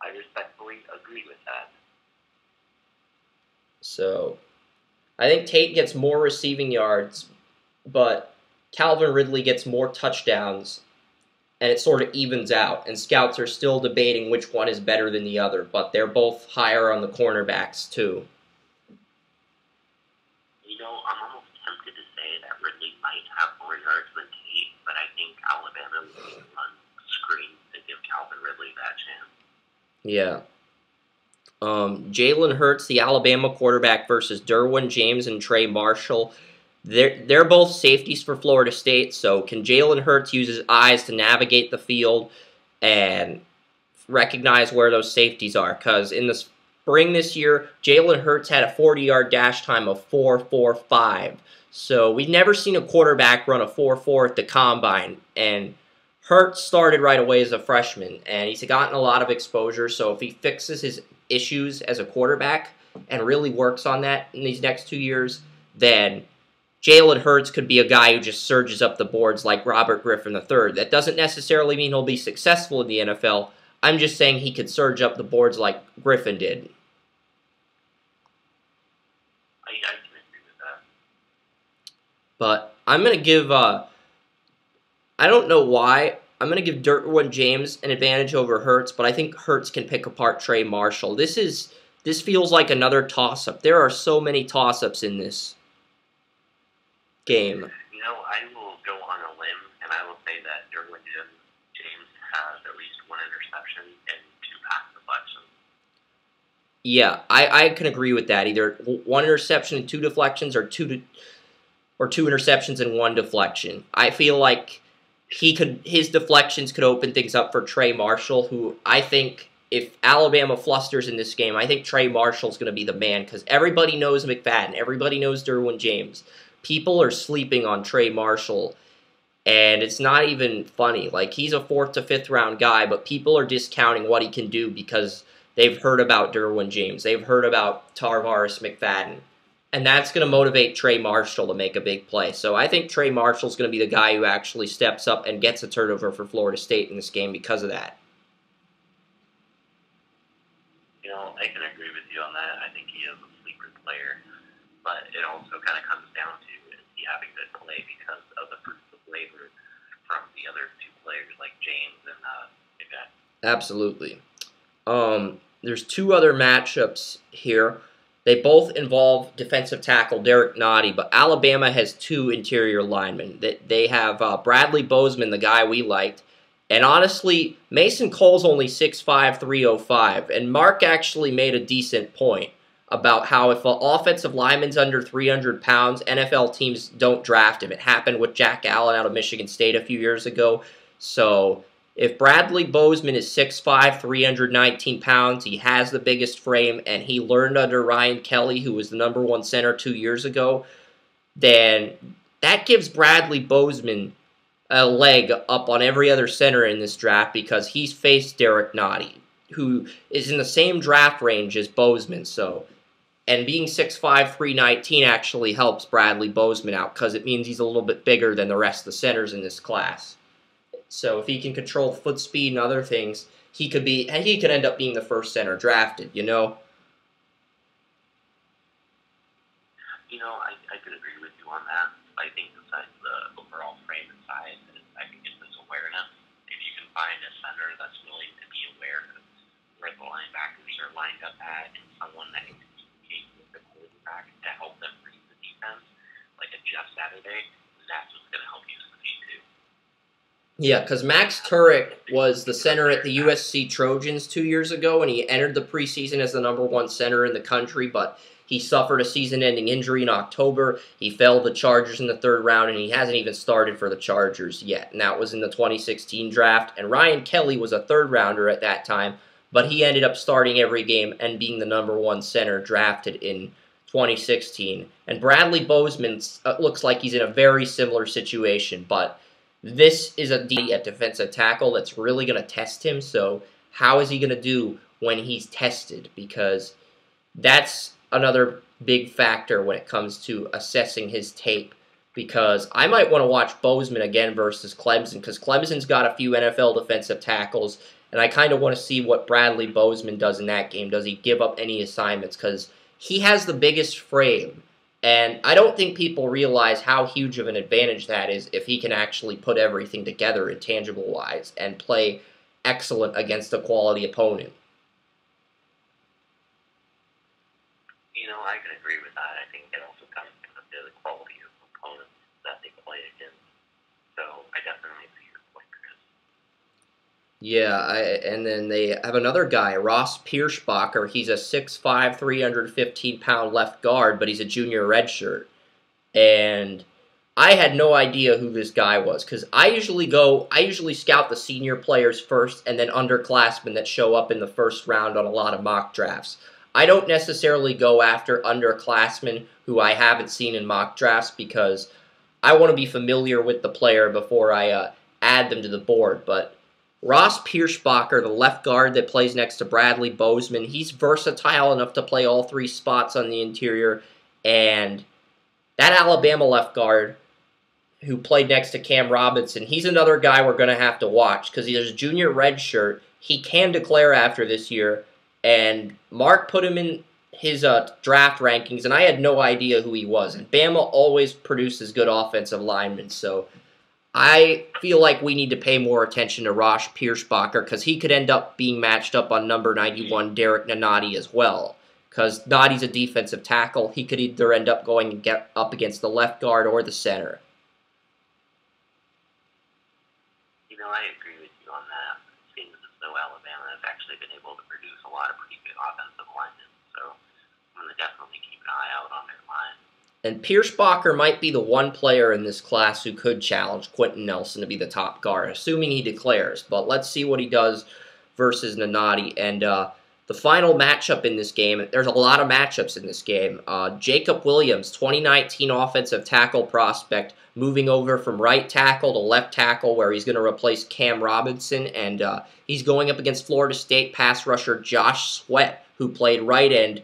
I respectfully agree with that. So, I think Tate gets more receiving yards, but Calvin Ridley gets more touchdowns, and it sort of evens out. And scouts are still debating which one is better than the other, but they're both higher on the cornerbacks, too. You know, I'm almost tempted to say that Ridley might have more yards than Tate, but I think Alabama will run screens to give Calvin Ridley that chance. Yeah. Jalen Hurts, the Alabama quarterback, versus Derwin James and Trey Marshall. They're both safeties for Florida State, so can Jalen Hurts use his eyes to navigate the field and recognize where those safeties are? Because in the spring this year, Jalen Hurts had a 40-yard dash time of 4.45. So we've never seen a quarterback run a 4.4 at the combine, and Hurts started right away as a freshman, and he's gotten a lot of exposure, so if he fixes his issues as a quarterback and really works on that in these next 2 years, then Jalen Hurts could be a guy who just surges up the boards like Robert Griffin III. That doesn't necessarily mean he'll be successful in the NFL. I'm just saying he could surge up the boards like Griffin did. I can agree with that. But I'm going to give, I don't know why, I'm going to give Derwin James an advantage over Hurts, but I think Hurts can pick apart Trey Marshall. This feels like another toss-up. There are so many toss-ups in this game. You know, I will go on a limb, and I will say that Derwin James has at least 1 interception and 2 pass deflections. Yeah, I can agree with that. Either 1 interception and 2 deflections, or 2 interceptions and 1 deflection. I feel like his deflections could open things up for Trey Marshall, who I think if Alabama flusters in this game, I think Trey Marshall's going to be the man, because everybody knows McFadden, everybody knows Derwin James. People are sleeping on Trey Marshall, and it's not even funny. Like, he's a 4th to 5th round guy, but people are discounting what he can do because they've heard about Derwin James. They've heard about Tarvaris McFadden. And that's going to motivate Trey Marshall to make a big play. So I think Trey Marshall's going to be the guy who actually steps up and gets a turnover for Florida State in this game because of that. You know, I can agree with you on that. I think he is a sleeper player. But it also kind of comes down to, is he having good play because of the fruits of labor from the other 2 players like James and McFadden? Absolutely. There's 2 other matchups here. They both involve defensive tackle Derek Nottie, but Alabama has 2 interior linemen. They have Bradley Bozeman, the guy we liked, and honestly, Mason Cole's only 6'5", 305, and Mark actually made a decent point about how if an offensive lineman's under 300 pounds, NFL teams don't draft him. It happened with Jack Allen out of Michigan State a few years ago. So if Bradley Bozeman is 6'5", 319 pounds, he has the biggest frame, and he learned under Ryan Kelly, who was the #1 center 2 years ago, then that gives Bradley Bozeman a leg up on every other center in this draft because he's faced Derek Nottie, who is in the same draft range as Bozeman. So, and being 6'5", 319 actually helps Bradley Bozeman out because it means he's a little bit bigger than the rest of the centers in this class. So if he can control foot speed and other things, he could end up being the first center drafted, you know? You know, I could agree with you on that. I think besides the overall frame and size, I think it's this awareness. If you can find a center that's willing to be aware of where the linebackers are lined up at, and someone that can communicate with the quarterback to help them read the defense, like a Jeff Saturday, that's what's going to help you succeed too. Yeah, because Max Turek was the center at the USC Trojans 2 years ago, and he entered the preseason as the #1 center in the country, but he suffered a season-ending injury in October. He fell to the Chargers in the 3rd round, and he hasn't even started for the Chargers yet, and that was in the 2016 draft. And Ryan Kelly was a 3rd rounder at that time, but he ended up starting every game and being the #1 center drafted in 2016. And Bradley Bozeman looks like he's in a very similar situation, but this is a defensive tackle that's really going to test him, so how is he going to do when he's tested? Because that's another big factor when it comes to assessing his tape. because I might want to watch Bozeman again versus Clemson, because Clemson's got a few NFL defensive tackles, and I kind of want to see what Bradley Bozeman does in that game. Does he give up any assignments? Because he has the biggest frame, and I don't think people realize how huge of an advantage that is if he can actually put everything together intangible-wise and play excellent against a quality opponent. I can agree with that. I think it also comes down to the quality of opponents that they play against. So I definitely see your point, Chris. Yeah, and then they have another guy, Ross Pierschbacher. He's a 6'5", 315-pound left guard, but he's a junior redshirt. And I had no idea who this guy was, because I usually scout the senior players first, and then underclassmen that show up in the first round on a lot of mock drafts. I don't necessarily go after underclassmen who I haven't seen in mock drafts, because I want to be familiar with the player before I add them to the board. But Ross Pierschbacher, the left guard that plays next to Bradley Bozeman, he's versatile enough to play all three spots on the interior. And that Alabama left guard who played next to Cam Robinson, he's another guy we're going to have to watch, because he's a junior redshirt. He can declare after this year, and Mark put him in his draft rankings, and I had no idea who he was. And Bama always produces good offensive linemen, so I feel like we need to pay more attention to Ross Pierschbacher, because he could end up being matched up on number 91, Derek Nannati, as well. Because Nadi's a defensive tackle. He could either end up going and get up against the left guard or the center. I agree with you on that. It seems as though Alabama has actually been able to produce a lot of pretty good offensive linemen, so I'm going to definitely keep an eye out on their line. And Pierschbacher might be the one player in this class who could challenge Quentin Nelson to be the top guard, assuming he declares. But let's see what he does versus Nannati. And the final matchup in this game, there's a lot of matchups in this game. Jacob Williams, 2019 offensive tackle prospect, moving over from right tackle to left tackle, where he's going to replace Cam Robinson. And he's going up against Florida State pass rusher Josh Sweat, who played right end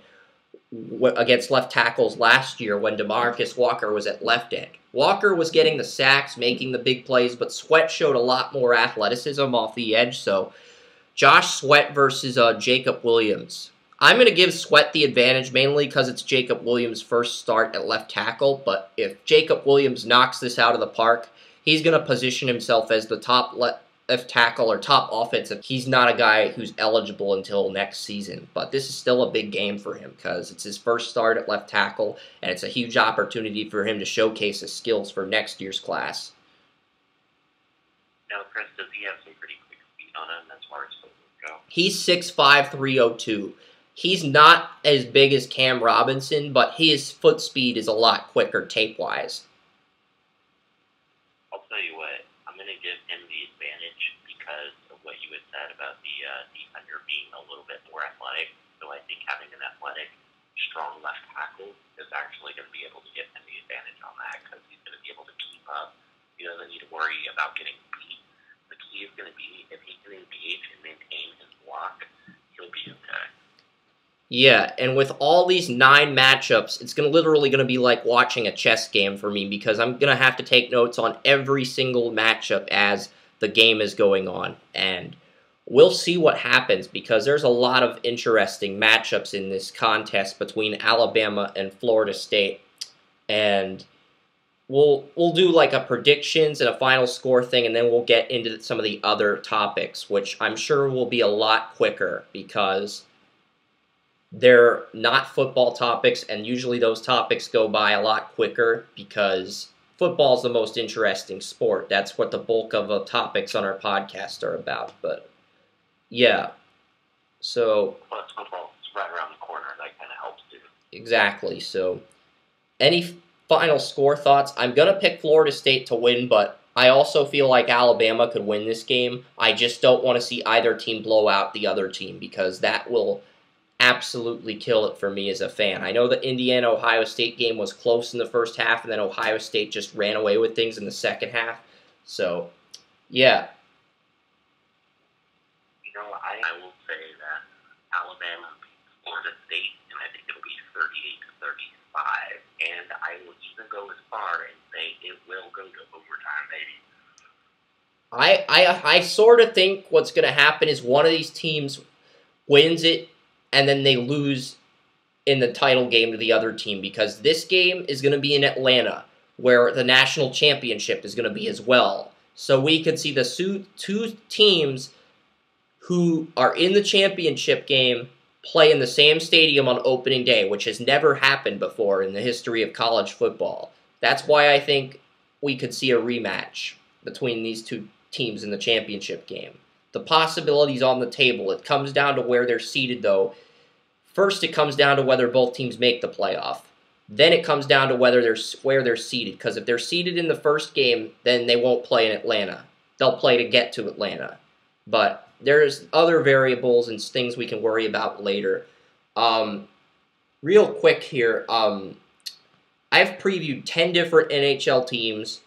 against left tackles last year when DeMarcus Walker was at left end. Walker was getting the sacks, making the big plays, but Sweat showed a lot more athleticism off the edge, so Josh Sweat versus Jacob Williams. I'm going to give Sweat the advantage, mainly because it's Jacob Williams' first start at left tackle, but if Jacob Williams knocks this out of the park, he's going to position himself as the top left tackle or top offensive. He's not a guy who's eligible until next season, but this is still a big game for him because it's his first start at left tackle, and it's a huge opportunity for him to showcase his skills for next year's class. Now, Chris, does he have some pretty quick speed on him as far as football go? He's 6'5", 302. He's not as big as Cam Robinson, but his foot speed is a lot quicker tape-wise. I'll tell you what, I'm going to give him the advantage because of what you had said about the defender being a little bit more athletic. So I think having an athletic, strong left tackle is actually going to be able to give him the advantage on that because he's going to be able to keep up. He doesn't need to worry about getting beat. The key is going to be if he can engage and maintain his block, he'll be okay. Yeah, and with all these 9 matchups, it's literally going to be like watching a chess game for me because I'm going to have to take notes on every single matchup as the game is going on. And we'll see what happens because there's a lot of interesting matchups in this contest between Alabama and Florida State. And we'll do like a predictions and a final score thing, and then we'll get into some of the other topics, which I'm sure will be a lot quicker because they're not football topics, and usually those topics go by a lot quicker because football is the most interesting sport. That's what the bulk of the topics on our podcast are about. But, yeah. So plus football's right around the corner. That kind of helps, too. Exactly. So, any final score thoughts? I'm going to pick Florida State to win, but I also feel like Alabama could win this game. I just don't want to see either team blow out the other team because that will absolutely kill it for me as a fan. I know the Indiana-Ohio State game was close in the first half, and then Ohio State just ran away with things in the second half. So, yeah. I will say that Alabama beats Florida State, and I think it'll be 38-35. And I will even go as far and say I sort of think what's going to happen is one of these teams wins it, and then they lose in the title game to the other team, because this game is going to be in Atlanta, where the national championship is going to be as well. So we could see the two teams who are in the championship game play in the same stadium on opening day, which has never happened before in the history of college football. That's why I think we could see a rematch between these two teams in the championship game. The possibilities on the table. It comes down to where they're seated, though. First, it comes down to whether both teams make the playoff. Then it comes down to where they're seated. Because if they're seated in the first game, then they won't play in Atlanta. They'll play to get to Atlanta. But there's other variables and things we can worry about later. Real quick here, I've previewed 10 different NHL teams.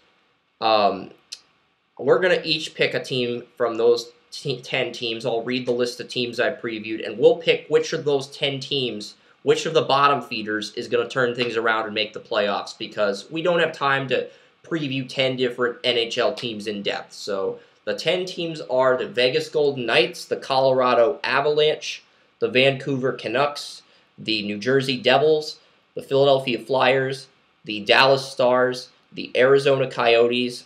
We're going to each pick a team from those 10 teams. I'll read the list of teams I previewed, and we'll pick which of those 10 teams, which of the bottom feeders is going to turn things around and make the playoffs, because we don't have time to preview 10 different NHL teams in depth. So the 10 teams are the Vegas Golden Knights, the Colorado Avalanche, the Vancouver Canucks, the New Jersey Devils, the Philadelphia Flyers, the Dallas Stars, the Arizona Coyotes,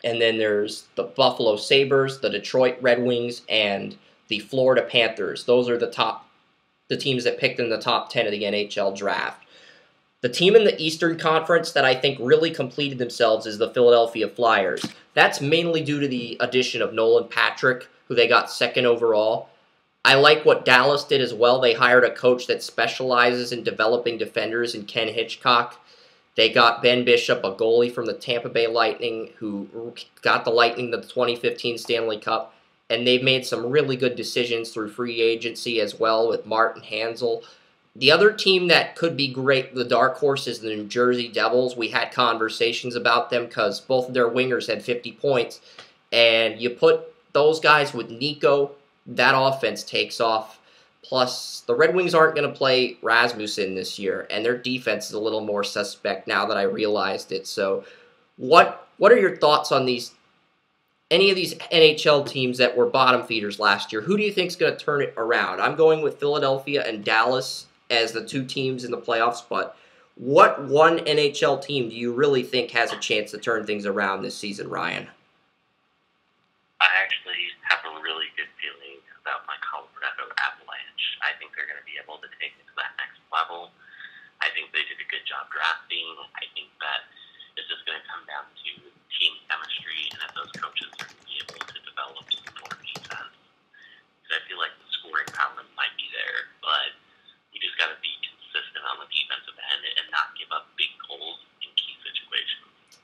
and then there's the Buffalo Sabres, the Detroit Red Wings, and the Florida Panthers. Those are the teams that picked in the top 10 of the NHL draft. The team in the Eastern Conference that I think really completed themselves is the Philadelphia Flyers. That's mainly due to the addition of Nolan Patrick, who they got second overall. I like what Dallas did as well. They hired a coach that specializes in developing defenders in Ken Hitchcock. They got Ben Bishop, a goalie from the Tampa Bay Lightning, who got the Lightning to the 2015 Stanley Cup. And they've made some really good decisions through free agency as well with Martin Hanzal. The other team that could be great, the dark horse, is the New Jersey Devils. We had conversations about them because both of their wingers had 50 points. And you put those guys with Nico, that offense takes off. Plus, the Red Wings aren't going to play Rasmussen this year, and their defense is a little more suspect now that I realized it. So, what are your thoughts on any of these NHL teams that were bottom feeders last year? Who do you think is going to turn it around? I'm going with Philadelphia and Dallas as the two teams in the playoffs, but what one NHL team do you really think has a chance to turn things around this season, Ryan? I actually have a really good feeling about my Colorado Avalanche. I think they're going to be able to take it to that next level. I think they did a good job drafting. I think that it's just going to come down to team chemistry and if those coaches are going to be able to develop some more defense. Because I feel like the scoring power might be there, but we just got to be consistent on the defensive end and not give up big goals in key situations.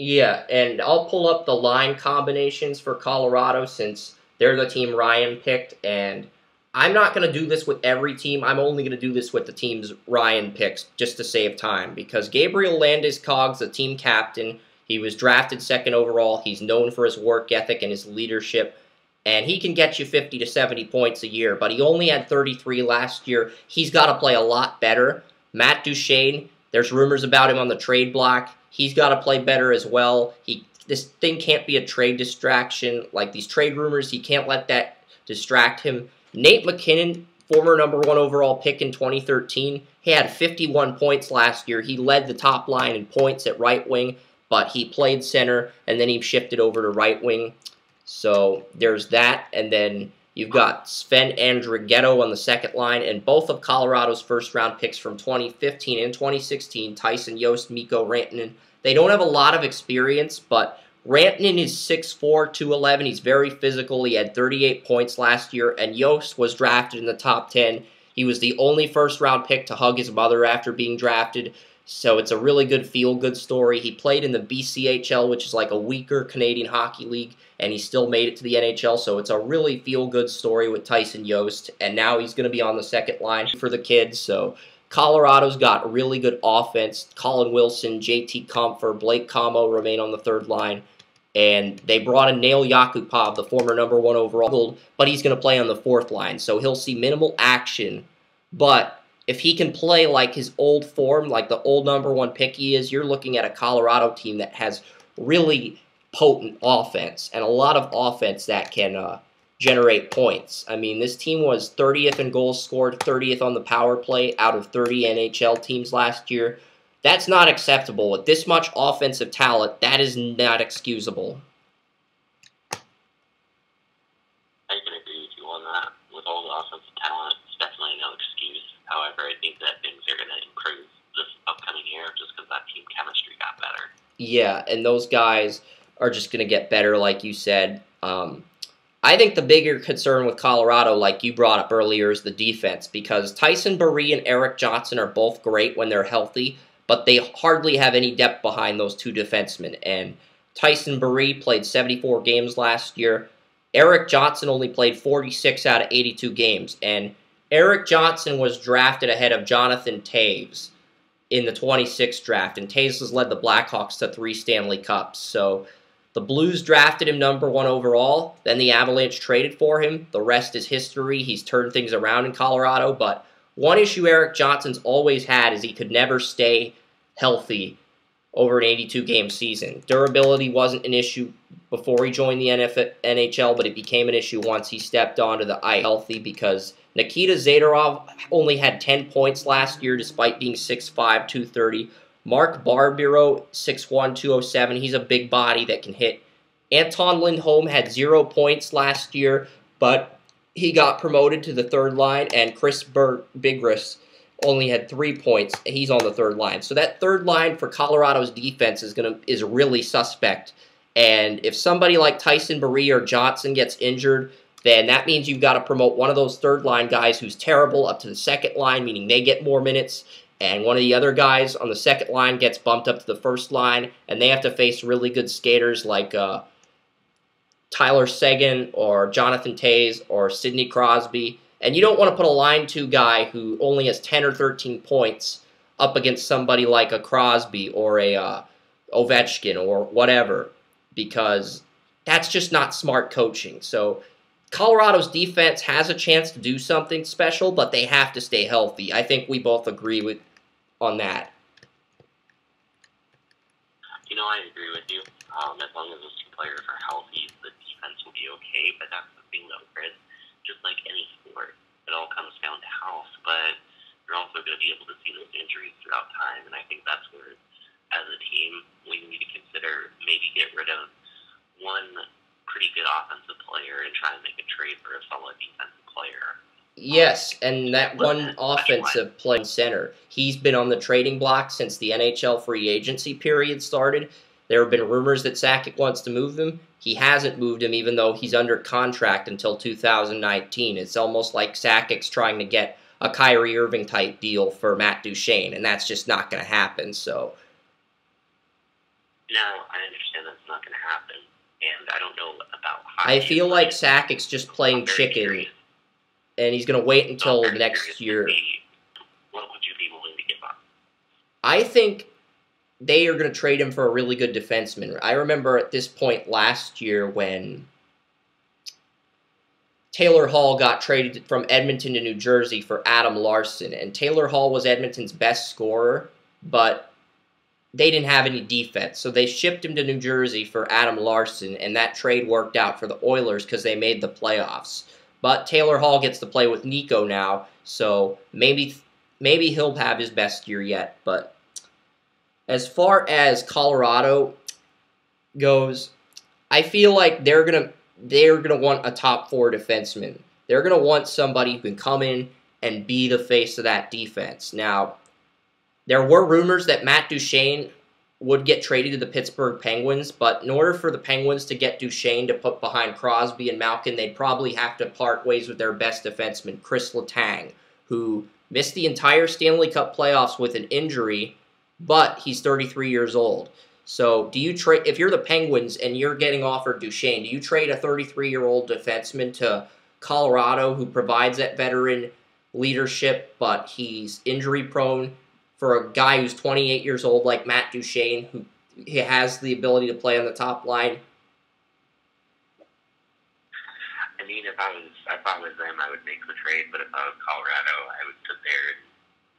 Yeah, and I'll pull up the line combinations for Colorado since they're the team Ryan picked, and I'm not going to do this with every team. I'm only going to do this with the teams Ryan picks just to save time, because Gabriel Landeskog's the team captain. He was drafted second overall. He's known for his work ethic and his leadership, and he can get you 50 to 70 points a year, but he only had 33 last year. He's got to play a lot better. Matt Duchene, there's rumors about him on the trade block. He's got to play better as well. This thing can't be a trade distraction. Like these trade rumors, he can't let that distract him. Nate McKinnon, former number 1 overall pick in 2013, he had 51 points last year. He led the top line in points at right wing, but he played center, and then he shifted over to right wing. So there's that, and then you've got Sven Andrighetto on the second line, and both of Colorado's first-round picks from 2015 and 2016, Tyson Jost, Mikko Rantanen. They don't have a lot of experience, but Rantanen is 6'4", 211. He's very physical. He had 38 points last year, and Jost was drafted in the top 10. He was the only first-round pick to hug his mother after being drafted, so it's a really good feel-good story. He played in the BCHL, which is like a weaker Canadian hockey league, and he still made it to the NHL, so it's a really feel-good story with Tyson Jost, and now he's going to be on the second line for the kids, so Colorado's got really good offense. Colin Wilson, JT Compher, Blake Como remain on the third line, and they brought in Nail Yakupov, the former number 1 overall, but he's going to play on the fourth line, so he'll see minimal action, but if he can play like his old form, like the old number 1 pick he is, you're looking at a Colorado team that has really potent offense and a lot of offense that can generate points. I mean, this team was 30th in goals scored, 30th on the power play out of 30 NHL teams last year. That's not acceptable. With this much offensive talent, that is not excusable. I can agree with you on that. With all the offensive talent, it's definitely no excuse. However, I think that things are going to improve this upcoming year just because that team chemistry got better. Yeah, and those guys are just going to get better, like you said. I think the bigger concern with Colorado, like you brought up earlier, is the defense, because Tyson Barrie and Erik Johnson are both great when they're healthy, but they hardly have any depth behind those two defensemen. And Tyson Barrie played 74 games last year. Erik Johnson only played 46 out of 82 games, and Erik Johnson was drafted ahead of Jonathan Toews in the 26th draft, and Toews has led the Blackhawks to 3 Stanley Cups. So the Blues drafted him number 1 overall, then the Avalanche traded for him. The rest is history. He's turned things around in Colorado, but one issue Erik Johnson's always had is he could never stay healthy over an 82-game season. Durability wasn't an issue before he joined the NHL, but it became an issue once he stepped onto the ice healthy, because Nikita Zadorov only had 10 points last year despite being 6'5", 230. Mark Barbero, 6'1", 207. He's a big body that can hit. Anton Lindholm had 0 points last year, but he got promoted to the third line, and Chris Bigras only had 3 points. He's on the third line. So that third line for Colorado's defense is really suspect. And if somebody like Tyson Barrie or Johnson gets injured, then that means you've got to promote one of those third line guys who's terrible up to the second line, meaning they get more minutes. And one of the other guys on the second line gets bumped up to the first line, and they have to face really good skaters like Tyler Seguin or Jonathan Toews or Sidney Crosby. And you don't want to put a line 2 guy who only has 10 or 13 points up against somebody like a Crosby or a Ovechkin or whatever, because that's just not smart coaching. So Colorado's defense has a chance to do something special, but they have to stay healthy. I think we both agree on that. You know, I agree with you. As long as those 2 players are healthy, the defense will be okay. But that's the thing, though, Chris. Just like any sport, it all comes down to health. But you're also going to be able to see those injuries throughout time. And I think that's where, as a team, we need to consider maybe get rid of one pretty good offensive player and try and make a trade for a solid defensive player. Yes, and that one offensive play center, he's been on the trading block since the NHL free agency period started. There have been rumors that Sakic wants to move him. He hasn't moved him, even though he's under contract until 2019. It's almost like Sakic's trying to get a Kyrie Irving type deal for Matt Duchene, and that's just not going to happen. So, no, I understand that's not going to happen, and I don't know about. I feel like Sakic's just playing chicken, and he's going to wait until next year. What would you be willing to give up? I think they are going to trade him for a really good defenseman. I remember at this point last year when Taylor Hall got traded from Edmonton to New Jersey for Adam Larson, and Taylor Hall was Edmonton's best scorer, but they didn't have any defense, so they shipped him to New Jersey for Adam Larson, and that trade worked out for the Oilers because they made the playoffs. But Taylor Hall gets to play with Nico now, so maybe he'll have his best year yet. But as far as Colorado goes, I feel like they're gonna want a top 4 defenseman. They're gonna want somebody who can come in and be the face of that defense. Now, there were rumors that Matt Duchene would get traded to the Pittsburgh Penguins, but in order for the Penguins to get Duchene to put behind Crosby and Malkin, they'd probably have to part ways with their best defenseman, Chris Letang, who missed the entire Stanley Cup playoffs with an injury, but he's 33 years old. So do you trade, if you're the Penguins and you're getting offered Duchene, do you trade a 33-year-old defenseman to Colorado who provides that veteran leadership, but he's injury-prone, for a guy who's 28 years old like Matt Duchene, who he has the ability to play on the top line? I mean, if I was them, I would make the trade. But if I was Colorado, I would sit there and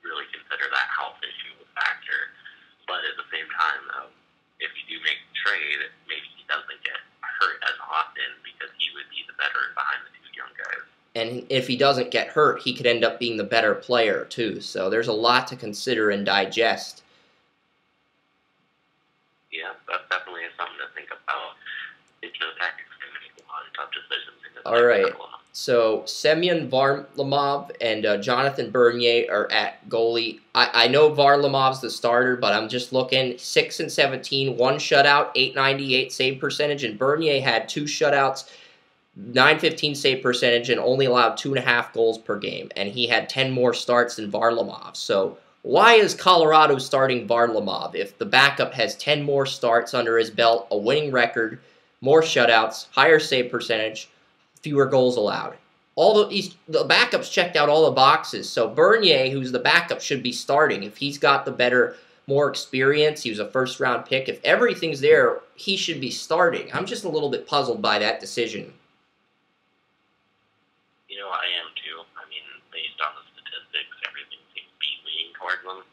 really consider that health issue a factor. But at the same time, though, if you do make the trade, maybe you doesn't get hurt as often because he would be the veteran behind the two young guys. And if he doesn't get hurt, he could end up being the better player, too. So there's a lot to consider and digest. Yeah, that's definitely something to think about. It's Joe Tactic's going to make a lot of tough decisions. All right. So Semyon Varlamov and Jonathan Bernier are at goalie. I know Varlamov's the starter, but I'm just looking 6-17, 1 shutout, .898 save percentage, and Bernier had 2 shutouts, .915 save percentage, and only allowed 2.5 goals per game. And he had 10 more starts than Varlamov. So why is Colorado starting Varlamov if the backup has 10 more starts under his belt, a winning record, more shutouts, higher save percentage, fewer goals allowed? The backups checked out all the boxes. So Bernier, who's the backup, should be starting. If he's got the better, more experience, he was a first-round pick. If everything's there, he should be starting. I'm just a little bit puzzled by that decision. You know, I am too. I mean, based on the statistics, everything seems to be leaning towards them.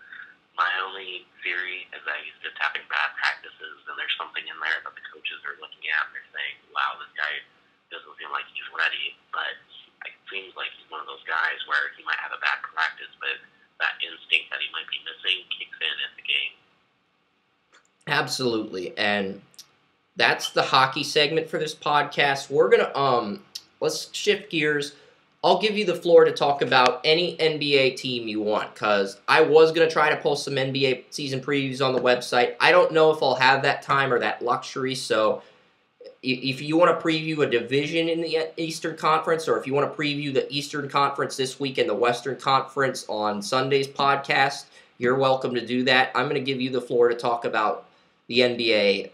My only theory is that he's just having bad practices, and there's something in there that the coaches are looking at and they're saying, wow, this guy doesn't seem like he's ready. But it seems like he's one of those guys where he might have a bad practice, but that instinct that he might be missing kicks in the game. Absolutely. And that's the hockey segment for this podcast. We're going to, let's shift gears. I'll give you the floor to talk about any NBA team you want, because I was going to try to post some NBA season previews on the website. I don't know if I'll have that time or that luxury, so if you want to preview a division in the Eastern Conference, or if you want to preview the Eastern Conference this week and the Western Conference on Sunday's podcast, you're welcome to do that. I'm going to give you the floor to talk about the NBA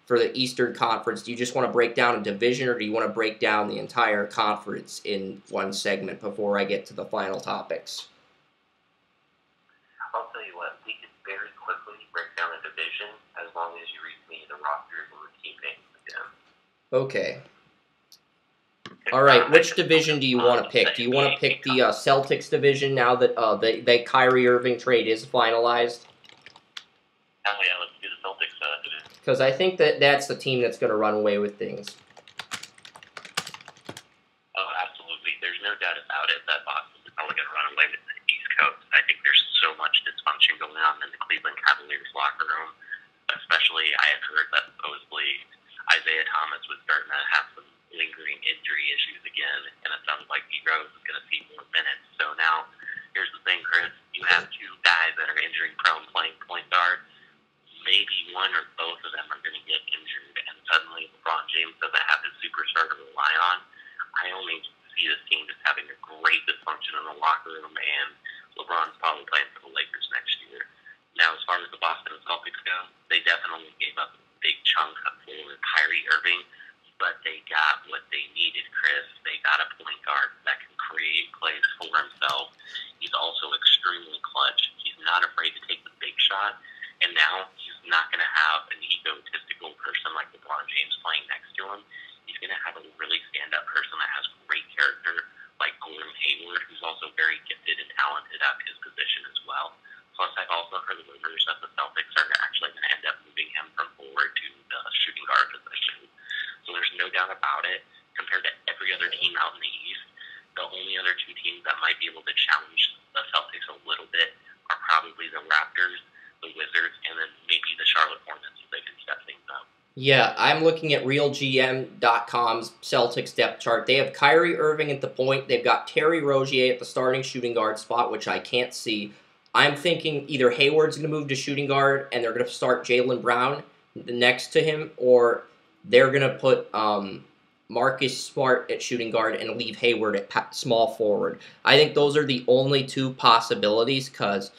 for the Eastern Conference. Do you just want to break down a division, or do you want to break down the entire conference in one segment before I get to the final topics? I'll tell you what, we could very quickly break down a division as long as you read me the rosters and the team names again. Okay. All right, which division do you want to pick? Do you want to pick the Celtics division now that the Kyrie Irving trade is finalized? Hell yeah, let's do the Celtics division. Because I think that's the team that's going to run away with things. Oh, absolutely. There's no doubt about it that Boston is probably going to run away with the East Coast. I think there's so much dysfunction going on in the Cleveland Cavaliers locker room. Especially, I had heard that supposedly Isaiah Thomas was starting to have some lingering injury issues again, and it sounds like D. Rose is going to see more minutes. So now, here's the thing, Chris. You have 2 guys that are injury-prone playing point guard. Maybe one or both of them are going to get injured, and suddenly LeBron James doesn't have his superstar to rely on. I only see this team just having a great dysfunction in the locker room, and LeBron's probably playing for the Lakers next year. Now, as far as the Boston Celtics go, they definitely gave up a big chunk for Kyrie Irving, but they got what they needed, Chris. They got a point guard that can create plays for himself. He's also extremely clutch. He's not afraid to take the big shot, and now he's not going to have an egotistical person like LeBron James playing next to him. He's going to have a really stand-up person that has great character, like Gordon Hayward, who's also very gifted and talented at his position as well. Plus, I've also heard rumors that the Celtics are actually going to end up moving him from forward to the shooting guard position. So there's no doubt about it. Compared to every other team out in the East, the only other 2 teams that might be able to challenge the Celtics a little bit are probably the Raptors, the Wizards, and then maybe the Charlotte Hornets if they can step things up. Yeah, I'm looking at RealGM.com's Celtics depth chart. They have Kyrie Irving at the point. They've got Terry Rozier at the starting shooting guard spot, which I can't see. I'm thinking either Hayward's going to move to shooting guard and they're going to start Jaylen Brown next to him, or they're going to put Marcus Smart at shooting guard and leave Hayward at small forward. I think those are the only 2 possibilities, because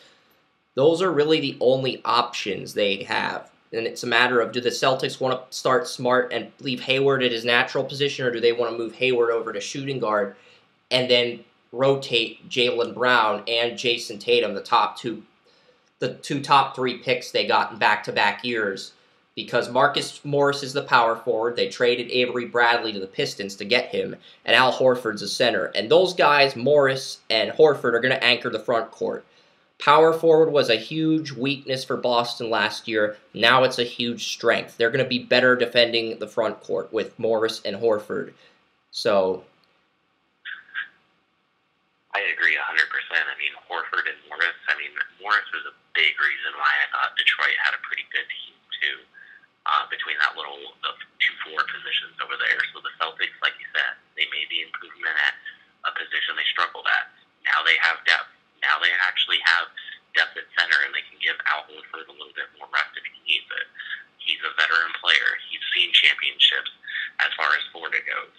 those are really the only options they have. And it's a matter of, do the Celtics want to start Smart and leave Hayward at his natural position, or do they want to move Hayward over to shooting guard and then rotate Jaylen Brown and Jason Tatum, the top 3 picks they got in back-to-back years, because Marcus Morris is the power forward. They traded Avery Bradley to the Pistons to get him, and Al Horford's a center. And those guys, Morris and Horford, are going to anchor the front court. Power forward was a huge weakness for Boston last year. Now it's a huge strength. They're going to be better defending the front court with Morris and Horford. So I agree 100%. I mean, Horford and Morris. I mean, Morris was a big reason why I thought Detroit had a pretty good team too. Between that little the 2-4 positions over there. So the Celtics, like you said, they made the improvement at a position they struggled at. Now they have depth. Now they actually have depth at center, and they can give Al Horford a little bit more rest if he needs it. He's a veteran player. He's seen championships as far as Florida goes.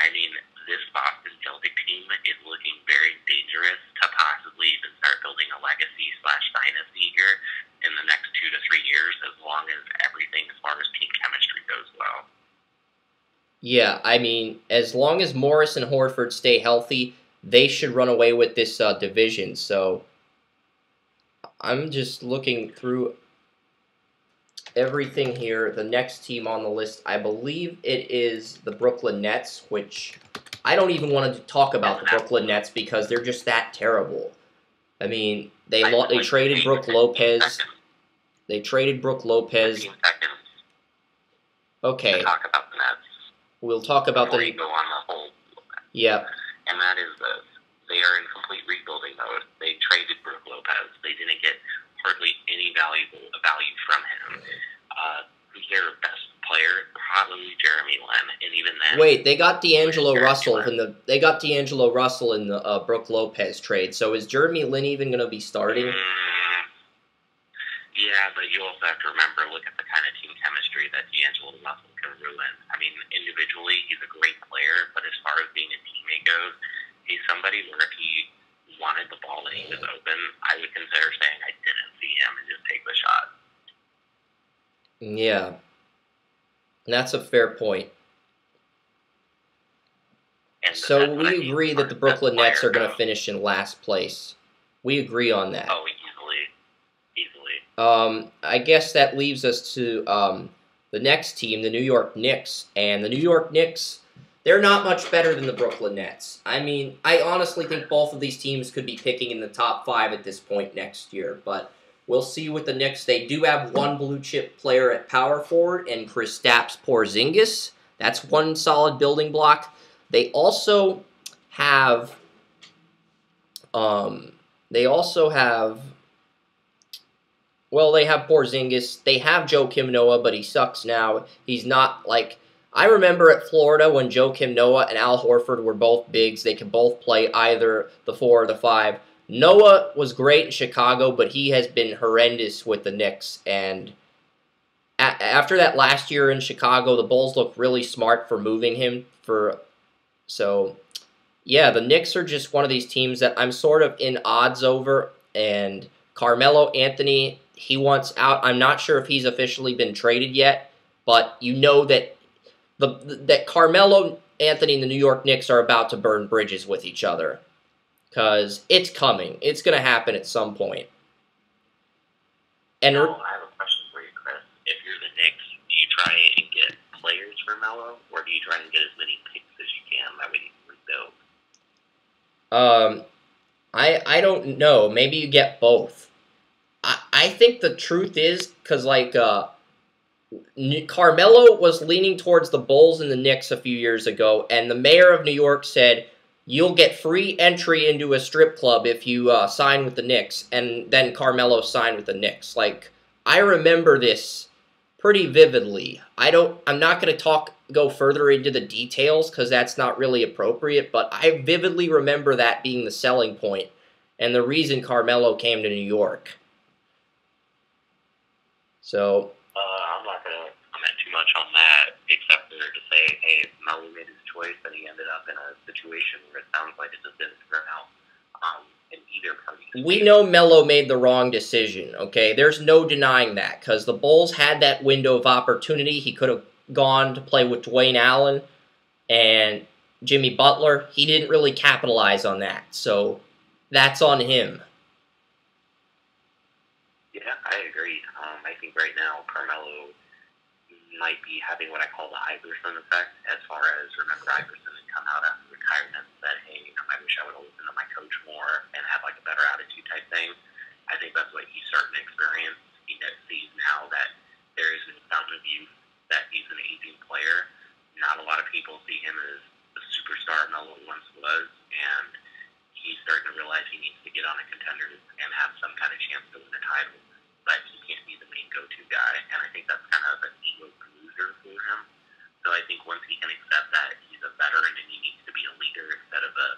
I mean, this Boston Celtic team is looking very dangerous to possibly even start building a legacy/dynasty here in the next 2 to 3 years, as long as everything as far as team chemistry goes well. yeah, I mean, as long as Morris and Horford stay healthy, they should run away with this division. So I'm just looking through everything here. The next team on the list, I believe it is the Brooklyn Nets, which I don't even want to talk about the Brooklyn Nets because they're just that terrible. I mean, they traded Brook Lopez. They traded Brook Lopez. 15 seconds Okay, to talk about the Nets. we'll talk about Before you the. go on the whole, Yeah, and that is this. They are in complete rebuilding mode. They traded Brook Lopez. They didn't get hardly any value from him. Who's their best player? Probably Jeremy Lin, and even then. wait, they got D'Angelo Jeremy Russell Lin. in the Brook Lopez trade. So is Jeremy Lin even going to be starting? Yeah, but you also have to remember, look at the kind of team chemistry that D'Angelo Russell can ruin. I mean, individually, he's a great player, but as far as being a teammate goes, he's somebody where if he wanted the ball and he was open, I would consider saying I didn't see him and just take the shot. Yeah, that's a fair point. And So that's what I we mean agree as far that the as best Brooklyn Nets are player going to goes. finish in last place. We agree on that. Oh, easily. I guess that leaves us to the next team, the New York Knicks. And the New York Knicks, they're not much better than the Brooklyn Nets. I mean, I honestly think both of these teams could be picking in the top 5 at this point next year. But we'll see with the Knicks. They do have one blue-chip player at power forward and Kristaps Porzingis. That's one solid building block. They also have... Well, they have Porzingis. They have Joakim Noah, but he sucks now. He's not like... I remember at Florida when Joakim Noah and Al Horford were both bigs. They could both play either the 4 or the 5. Noah was great in Chicago, but he has been horrendous with the Knicks. And after that last year in Chicago, the Bulls looked really smart for moving him. So, yeah, the Knicks are just one of these teams that I'm sort of in odds over. And Carmelo Anthony, he wants out. I'm not sure if he's officially been traded yet, but you know that that Carmelo Anthony and the New York Knicks are about to burn bridges with each other. Because it's coming. It's going to happen at some point. And I have a question for you, Chris. If you're the Knicks, do you try and get players for Melo, or do you try and get as many picks as you can? That way you can rebuild. I don't know. Maybe you get both. I think the truth is, because, like, Carmelo was leaning towards the Bulls and the Knicks a few years ago, and the mayor of New York said, you'll get free entry into a strip club if you sign with the Knicks, and then Carmelo signed with the Knicks. Like, I remember this pretty vividly. I'm not going to go further into the details, because that's not really appropriate, but I vividly remember that being the selling point, and the reason Carmelo came to New York. So... I'm not going to comment too much on that, except for to say, hey, Melo made his choice, and he ended up in a situation where it sounds like it just didn't turn out in either party. We know Melo made the wrong decision, okay? There's no denying that, because the Bulls had that window of opportunity. He could have gone to play with Dwayne Allen and Jimmy Butler. He didn't really capitalize on that, so that's on him. Yeah, I agree. I think right now Carmelo might be having what I call the Iverson effect, as far as, remember, Iverson had come out after retirement and said, hey, I wish I would have listened to my coach more and had like a better attitude type thing. I think that's what he's starting to experience. He sees now that there is no fountain of youth, that he's an aging player. Not a lot of people see him as the superstar Melo once was, and he's starting to realize he needs to get on a contender and have some kind of chance to win a title. But he can't be the main go-to guy, and I think that's kind of an ego bruiser for him. So I think once he can accept that he's a veteran and he needs to be a leader instead of a